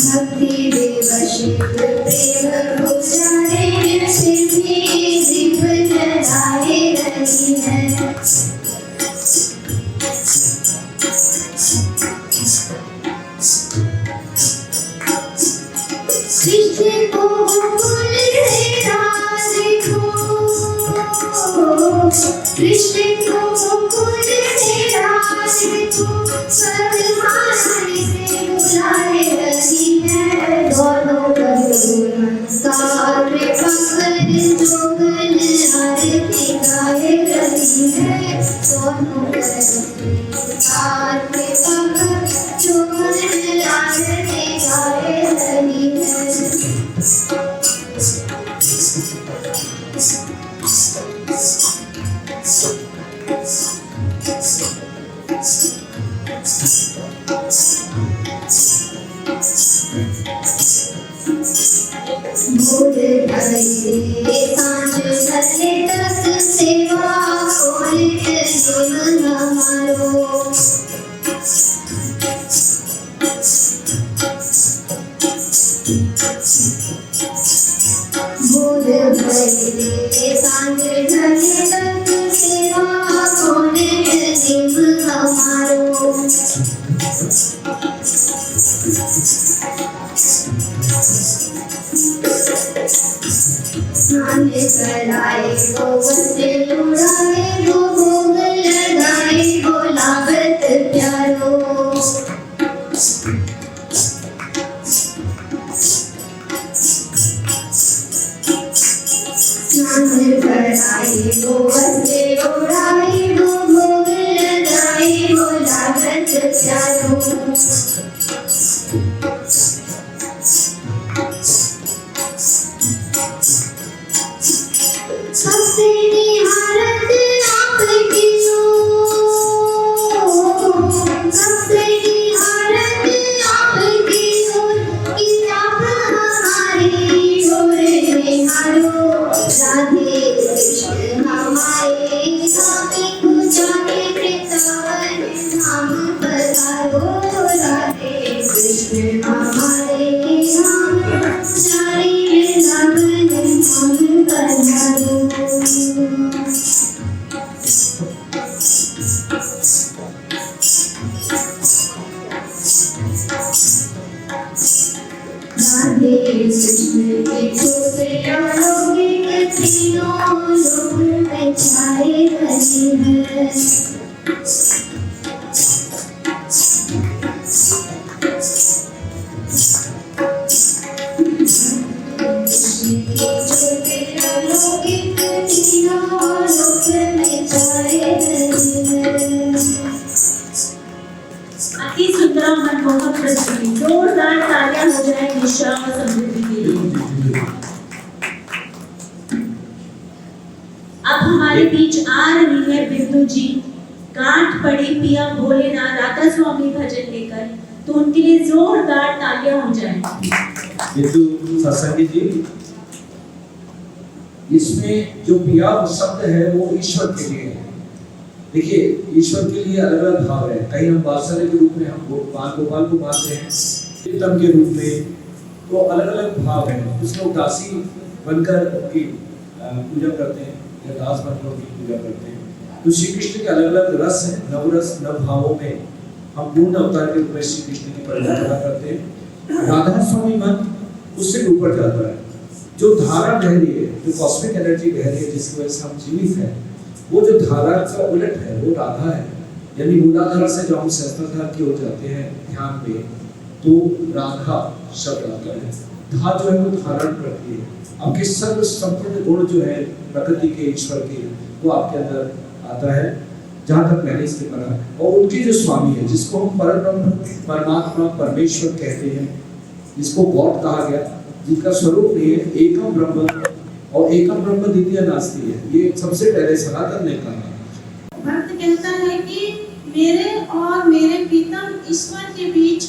भक्ति विवश प्रेम उजारे फिर भी दीप जलाए रही है। कृष्ण को गोकुल राज को, कृष्ण को गोकुल राज को परमानंद से बुलाए रही है। दोनों सारे पंकज जोगन आरती गाए रही है। दोनों सारे पंकज जोगन आरती गाए रही है। भोर ढले सांझ ढले तक सेवा कोई मन हमारो। भोर ढले सांझ ढले तक सेवा कोई मन हमारो। स्नान कराए वो वस्त्र उड़ाए वो भोग लगाए वो लागत प्यारो। स्नान कराए वो वस्त्र उड़ाए वो भोग लगाए वो लागत प्यारो। सबसे निहारत आपकी ओर, सबसे निहारत आपकी ओर कि आप हमारी ओर निहारो। राधे कृष्ण हमारे धाम को जाके वृंदावन धाम पधारो। राधे कृष्ण हमारे धाम जाके वृंदावन धाम पधारो। राधे कृष्ण के छोटे अलौकिक तीनों लोक में छाए रही है। कृष्ण के छोटे अलौकिक तीनों लोक में छाए रही है। अति सुंदर और मनमोहक प्रस्तुति। जोरदार तालियां हो जाए निशा और समृद्धि के लिए। अब हमारे बीच आ रही है बिंदु जी। गांठ पड़ी पिया भोलेनाथ राधा स्वामी भजन लेकर, तो उनके लिए जोरदार तालियां हो जाए। बिंदु सत्संगी जी, इसमें जो पिया शब्द है वो ईश्वर के लिए है। देखिए, ईश्वर के लिए अलग अलग भाव है। कहीं हम वात्सल्य के रूप में हम गोपाल को मानते हैं, प्रीतम के रूप में, तो अलग अलग भाव है। कुछ लोग दासी बनकर उनकी पूजा करते हैं या दास बनकर उनकी पूजा करते हैं। तो श्री कृष्ण के अलग अलग रस हैं, नवरस नव भावों में हम पूर्ण अवतार के रूप में श्री कृष्ण की परिभाषा करते हैं। राधा स्वामी मन उससे ऊपर जाता है। जो धारा बह रही है, जो कॉस्मिक एनर्जी बह रही है, जिसकी वजह से हम जीवित हैं, वो जो धारा का उलट है वो राधा है। यानी मूलाधार से जब हम सहस्त्रधार की ओर जाते हैं ध्यान में, तो राधा शब्द आता है। धा जो है वो धारण करती है। आपके सर्व संपूर्ण गुण जो है प्रकृति के, ईश्वर के, वो आपके अंदर आता है। जहाँ तक मैंने इसके पढ़ा, और उनकी जो स्वामी है, जिसको हम परब्रह्म, परमात्मा, परमेश्वर कहते हैं, जिसको गॉड कहा गया, जिनका स्वरूप नहीं है, एकम ब्रह्म, और एकम ब्रह्म द्वितीय नास्ति है। ये सबसे पहले सनातन ने कहा। भक्त कहता है कि मेरे और मेरे प्रीतम ईश्वर के बीच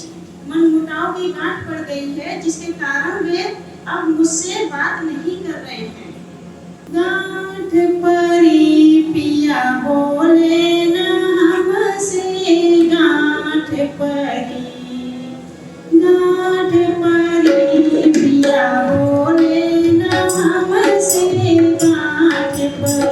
मनमुटाव की गांठ पड़ गई है, जिसके कारण वे अब मुझसे बात नहीं कर रहे हैं। गांठ पड़ी पिया बोले न हमसे, गांठ पड़ी पिया बोले न हमसे, गांठ पड़ी।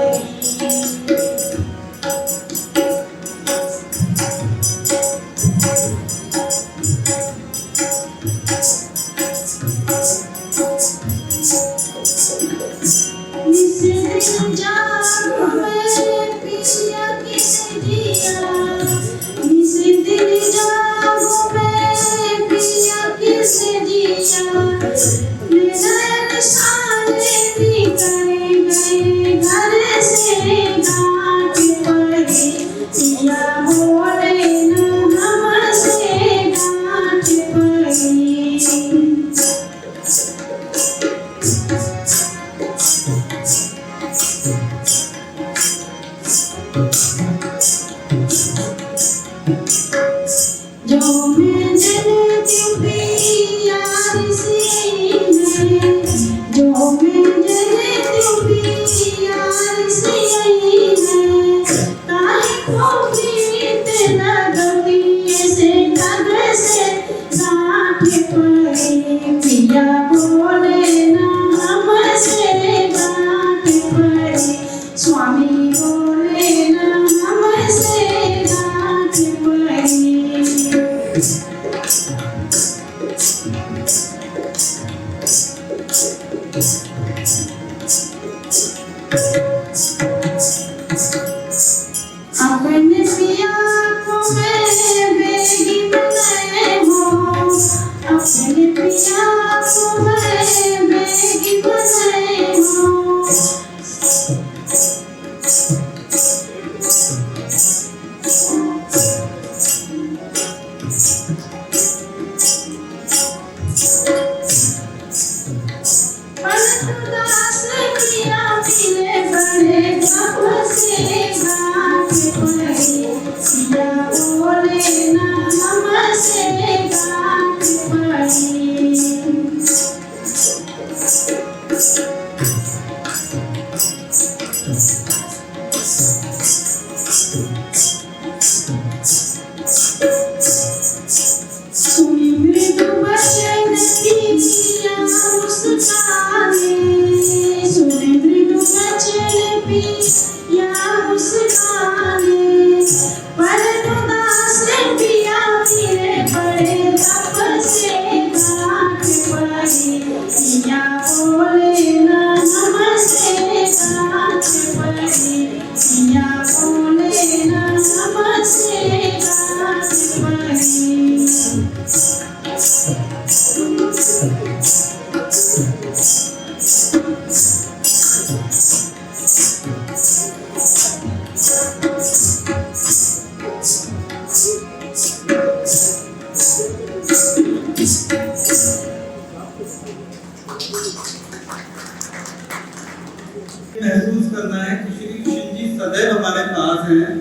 महसूस करना है कि श्री कृष्ण जी सदैव हमारे पास हैं,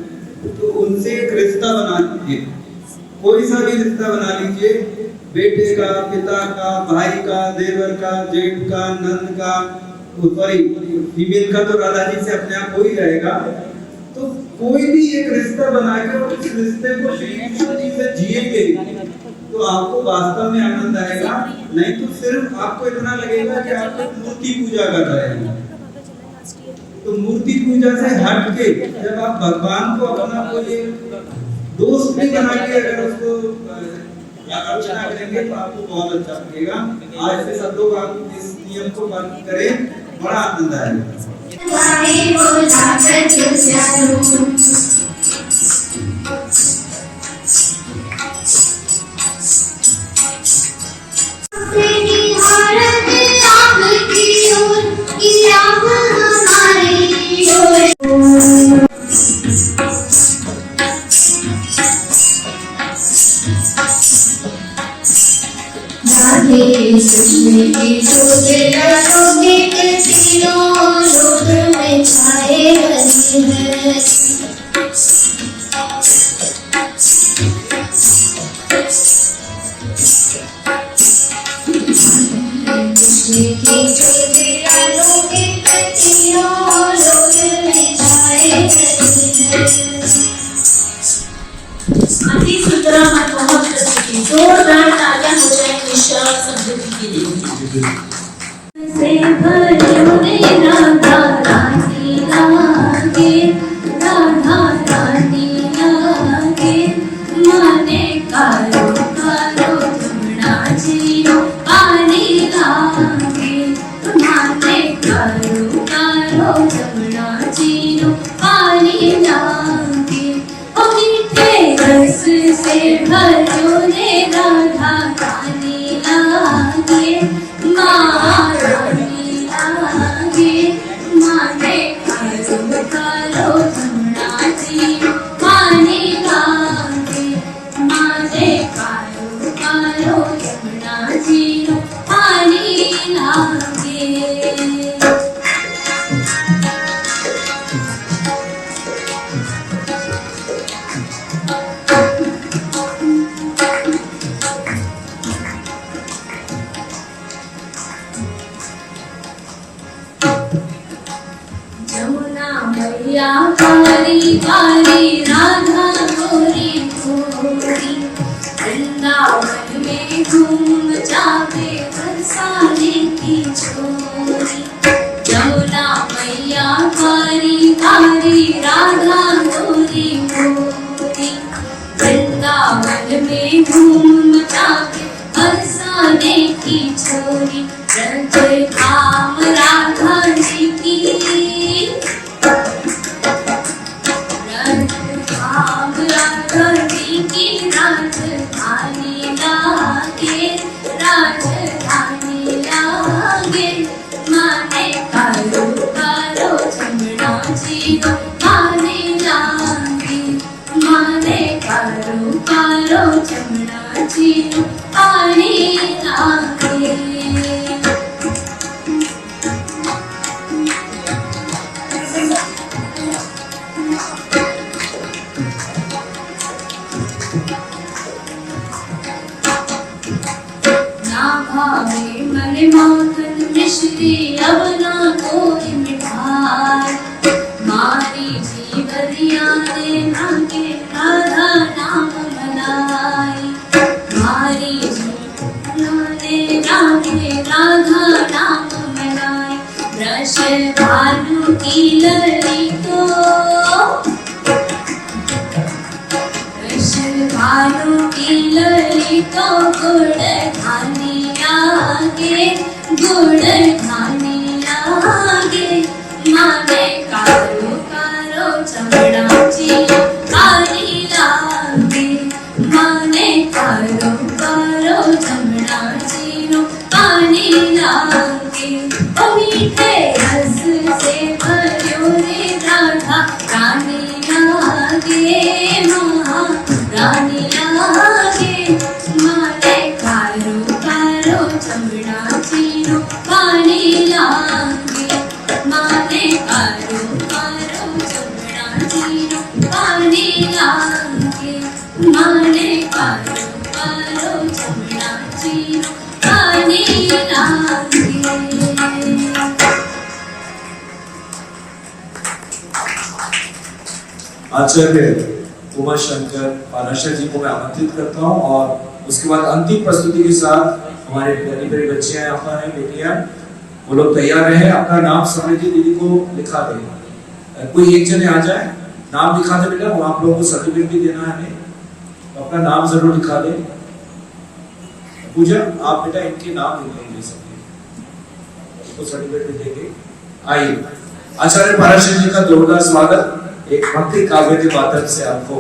तो उनसे एक रिश्ता बना लीजिए, कोई सा भी रिश्ता बना लीजिए, बेटे का, पिता का, भाई का, देवर का, जेठ का, नंद का, सॉरी फीमेल का तो राधा जी से अपने आप हो ही रहेगा। तो कोई भी एक रिश्ता बना के और इस रिश्ते को श्री कृष्ण जी से जिएंगे तो आपको वास्तव में आनंद आएगा। नहीं तो सिर्फ आपको इतना लगेगा कि आप मूर्ति पूजा कर रहे हैं। तो मूर्ति पूजा से हट के जब आप भगवान को अपना कोई दोस्त भी बना के अगर उसको अर्चना करेंगे तो आपको बहुत अच्छा लगेगा। आज से सब लोग आप इस नियम को पालन करें, बड़ा आनंद आएगा। कृष्ण की तीनों लोक में छाए रही है। की चुटिया लोगे कटिया लोग बिछाए अति सुंदर मनमोहक प्रस्तुति, जोरदार तालियां हो जाए निशा समृद्धि के लिए। से भरे राधा रानी लागे, राधा रानी लागे, माने कारो कारो जमुना जीरो पानी लागे, माने कारो कारो जमुना जीरो पानी लागे। ओ मीठे रस से भरो रे राधा रानी लागे, रानी लागे, माने कारो कारो जमुना जीरो पानी लागे, माने कारो कारो जमुना जीरो पानी लागे। जमुना मैया कारी कारी राधा गोरी गोरी, वृंदावन में घूम जावे बरसाने की छोरी। जमुना मैया कारी कारी राधा गोरी गोरी, वृंदावन में घूम जावे बरसाने की छोरी। रंग धाम राधा जी की, राम राधा जी की राजधानी लागे, राजधानी लागे, माने कारो कारो जमुना जीरो पानी लागे, माने कारो कारो जमुना जीरो पानी लागे। ना भावे मन माखन मिश्री अब ना कोई मिठाई, मारी जीवरिया ने नाके राधा नाम मलाई, मारी जीवरिया ने नाके राधा नाम मलाई। ब्रश भालू की लड़ी को, भालू की लड़ी को गुड़ खाने लागे, गुड़ खाने लागे, माने कारो कारो जमुना जीरो पानी लागे, माने कारो कारो जमुना जीरो पानी लागे। ओ मीठे रस से भरो रे राधा रानी लागे, रानी लागे, माने कारो कारो जमुना जीरो पानी लागे, माने कारो कारो जमुना जीरो पानी लागे, माने कारो कारो जमुना जीरो पानी लागे। आचार्य उमा शंकर पाराशर जी को मैं आमंत्रित करता हूँ और उसके बाद अंतिम प्रस्तुति के साथ हमारे प्यारी प्यारी बच्चियां यहाँ पर हैं, बेटियां, वो लोग तैयार रहे। अपना नाम समृद्धि दीदी को लिखा दे, कोई एक जने आ जाए, नाम लिखा दे बेटा, वो आप लोगों को सर्टिफिकेट भी देना है हमें, अपना नाम जरूर लिखा दे। पूजा आप बेटा इनके नाम लिख सकते, तो सर्टिफिकेट भी देंगे। आइए आचार्य पाराशर जी का जोरदार स्वागत एक भक्ति काव्य के माध्यम से आपको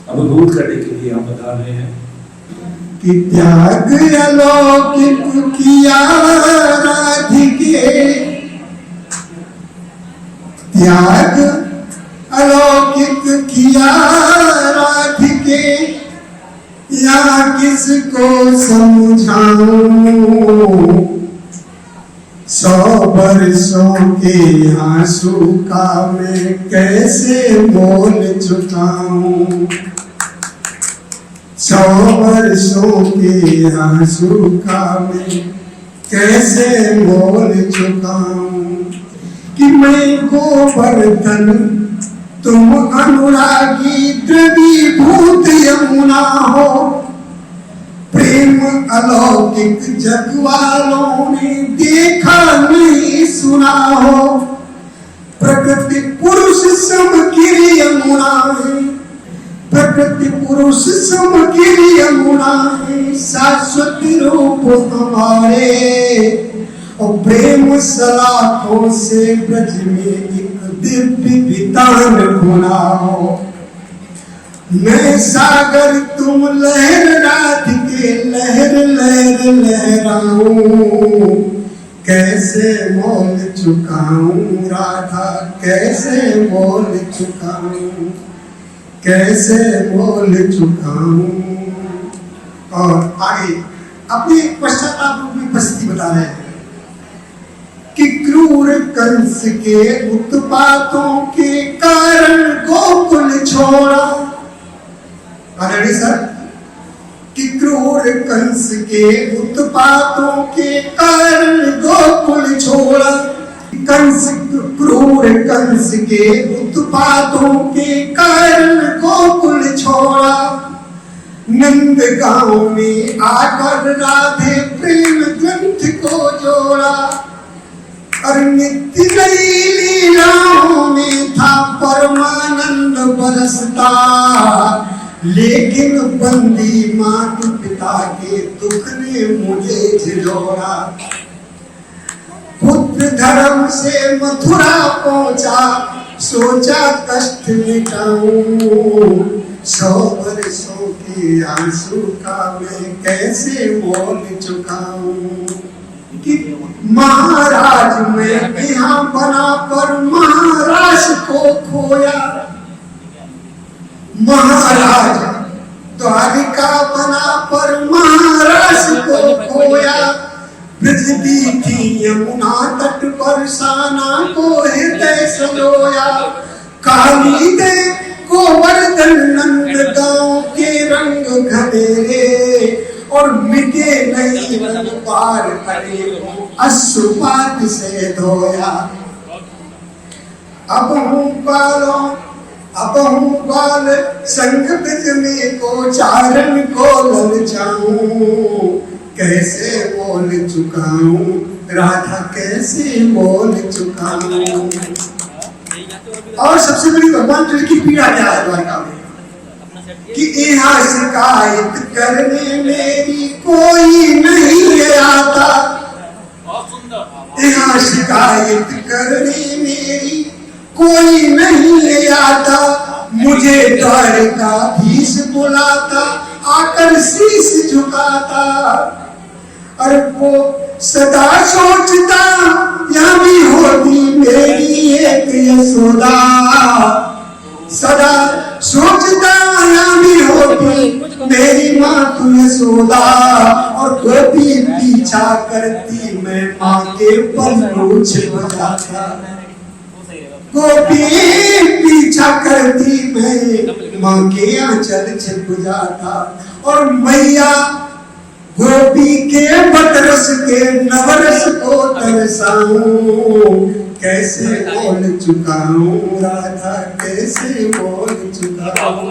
अभिभूत करने के लिए हम बता रहे हैं कि त्याग अलौकिक किया राधिके, त्याग अलौकिक किया राधिके, या किसको समझाऊं, 100 बरसों के आंसू का मैं कैसे मोल चुकाऊं, 100 वर्षों के आंसू का मैं कैसे मोल चुकाऊं कि मैं गोवर्धन तुम अनुरागी द्रवीभूत यमुना हो। प्रेम अलौकिक जग वालों ने देखा नहीं सुना हो। प्रकृति पुरुष समगिर यमुना है, प्रकृति पुरुष समगिर यमुना है। शाश्वत रूप हमारे और प्रेम सलाखों से ब्रज में एक दिव्य वितान बुनाओ। मैं सागर तुम लहर राधिके लहर लहर लहराऊं। कैसे मोल चुकाऊं राधा कैसे मोल चुकाऊं, कैसे मोल चुकाऊं। और आगे अपने पश्चाताप रूप में परिस्थिति बता रहे हैं कि क्रूर कंस के उत्पातों के कारण गोकुल छोड़ा। आदरणीय सर कि क्रूर कंस के उत्पातों के कारण गोकुल छोड़ा। कंस क्रूर कंस के उत्पातों के कारण गोकुल छोड़ा। नंद गांव में आकर राधे प्रेम ग्रंथ को जोड़ा। और नित्य नई लीलाओं में था परमानंद बरसता। लेकिन बंदी माता पिता के दुख ने मुझे झिझोड़ा। पुत्र धर्म से मथुरा पहुंचा सोचा कष्ट मिटाऊं। 100 वर्षों के आंसू का मैं कैसे मोल चुकाऊं। कि महाराज मैं यहाँ बना पर महाराज को खोया। महाराज द्वारिका बना पर महाराज को खोया। ब्रज थी यमुना तट पर साना को हृदय सजोया। काली दे गोवर्धन नंद गांव के रंग घनेरे। और मिटे नहीं मन पार करे अश्रुपात से धोया। अब हूँ बाल संग ब्रज में को चारण को ललचाऊं। कैसे मोल चुकाऊं राधा कैसे मोल चुकाऊं। और सबसे बड़ी भगवान कृष्ण की पीड़ा क्या है द्वारका में कि यहाँ शिकायत करने मेरी कोई नहीं आता। यहाँ शिकायत करने मेरी कोई नहीं आता। मुझे द्वारकाधीश बुलाता आकर शीश झुकाता। और वो सदा सोचता यहाँ भी होती मेरी एक यशोदा। सदा सोचता यहाँ भी होती मेरी माँ तू यशोदा। और गोपी पीछा करती मैं माँ के पल्लू बजाता। गोपी पीछा करती मैं माँ के आंचल छिप जाता। और मैया गोपी के बतरस के नवरस को तरसाऊं। कैसे बोल चुकाऊं राधा कैसे बोल चुकाऊं।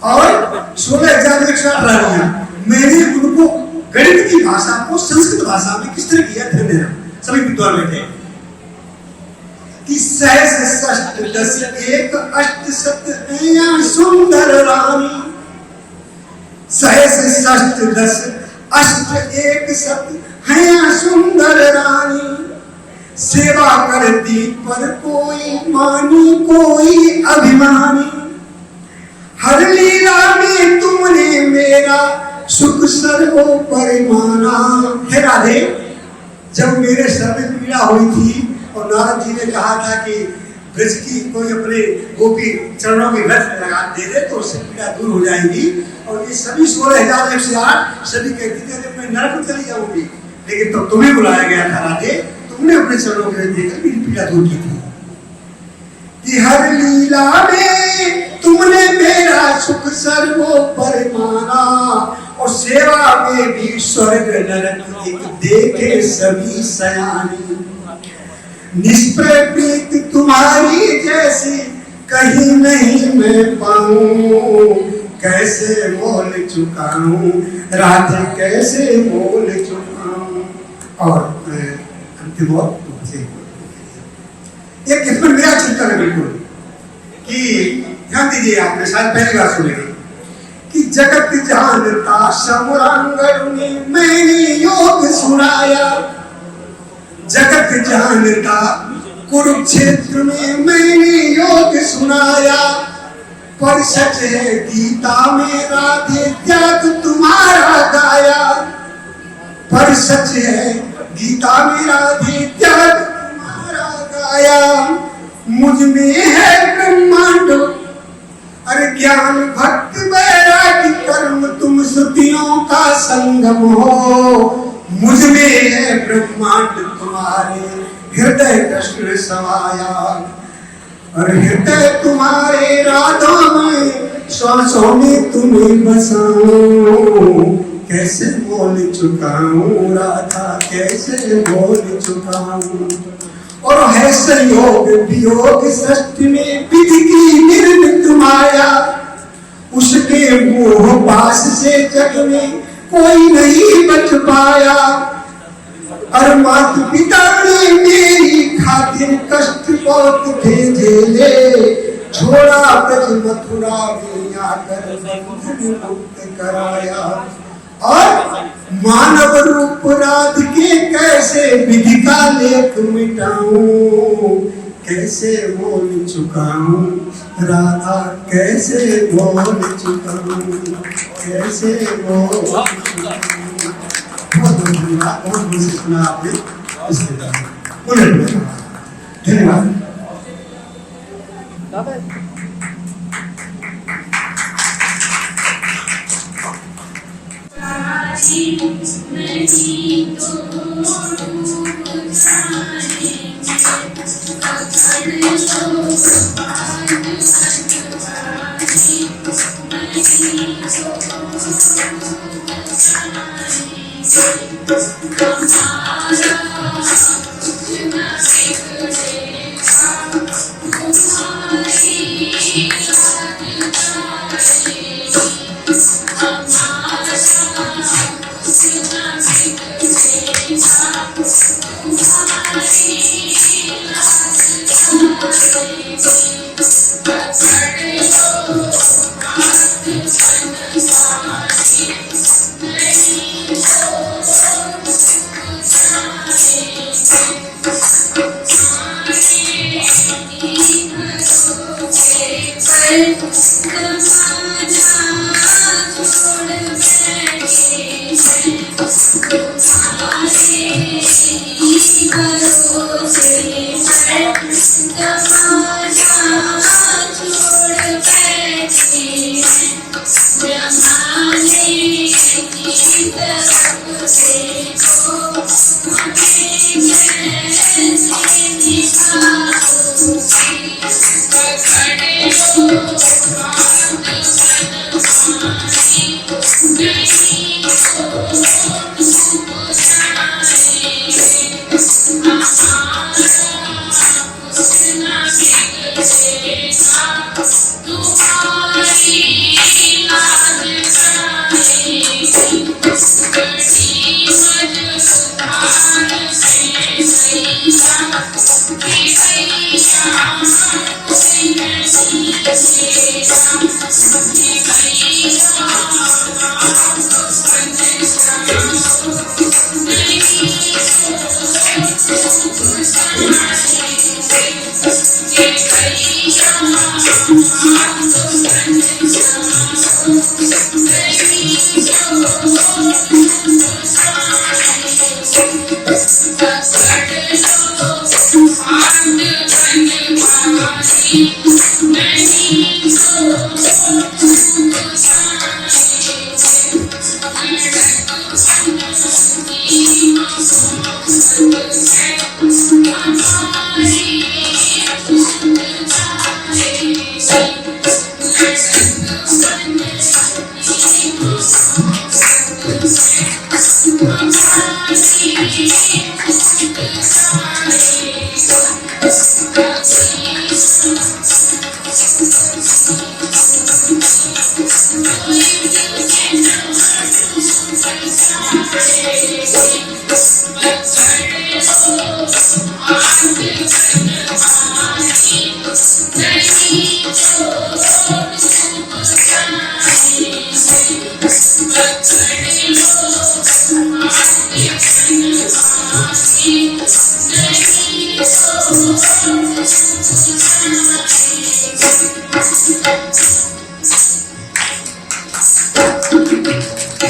और 16,108 रानियां मैंने उनको गणित की भाषा को संस्कृत भाषा में किस तरह किया ध्यान देना सभी विद्वान बैठे कि सहस षष्ठ 10 1 अष्ट सत सुंदर रानी। सहस षष्ठ 10 अष्ट 1 सत है सुंदर रानी। सेवा करती पर कोई मानी कोई अभिमानी। हर लीला में तुमने मेरा सुख सर्वो परिमाना। हे राधे जब मेरे सर में पीड़ा हुई थी और नारद जी ने कहा था कि ब्रज की कोई अपने गोपी चरणों में रथ लगा दे दे तो उससे पीड़ा दूर हो जाएगी। और ये सभी 16,108 सभी कहती थे मैं नरक में चली जाऊंगी। लेकिन तो तुम्हें बुलाया गया था राधे तुमने अपने चरणों में देकर मेरी पीड़ा दूर की थी। कि हर लीला में तुमने मेरा सुख सर्वो परिमाना। और सेवा में भी स्वर्ग नरक एक देखे सभी सयानी। निष्प्रय प्रीत तुम्हारी जैसी कहीं नहीं मैं पाऊं, कैसे मोल चुकाऊं राधे कैसे मोल चुकाऊं। और अंतिम एक इसमें मेरा चिंतन है बिल्कुल कि ध्यान दीजिए, आपने शायद पहली बार सुनेंगे कि जगत जानता समरंग में मैंने योग सुनाया, जगत जानता कुरुक्षेत्र में मैंने योग सुनाया, पर सच है गीता में राधे त्याग तुम्हारा गाया, पर सच है गीता में राधे त्याग तुम्हारा गाया। मुझ में है ब्रह्मांड अरे ज्ञान भक्ति वैराग्य कर्म तुम श्रुतियों का संगम हो, मुझ में है ब्रह्मांड तुम्हारे हृदय कृष्ण समाया, और हृदय तुम्हारे राधा में श्वासों में तुम्हें बसाऊं, कैसे मोल चुकाऊं राधा कैसे मोल चुकाऊं। और है संयोग वियोग सृष्टि में विधि की निर्मित माया, उसके मोह पास से जग में कोई नहीं बच पाया। और माता पिता ने मेरी खातिर कष्ट बहुत भेजे ले, छोड़ा ब्रज मथुरा में आकर बंधन मुक्त कराया। और मानव रूप राधिके कैसे विधि का लेख मिटाऊं, कैसे मोल चुकाऊं राधा कैसे मोल चुकाऊं, कैसे मोल चुकाऊं। बहुत धन्यवाद सुना आपने, धन्यवाद। नहीं तो डूब जाएंगे, पकड़ लो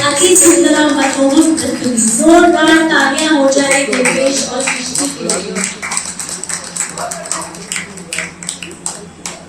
अति सुंदर और मनमोहक प्रस्तुति, जोरदार तालियां हो जाए देवेश और सृष्टि के लिए।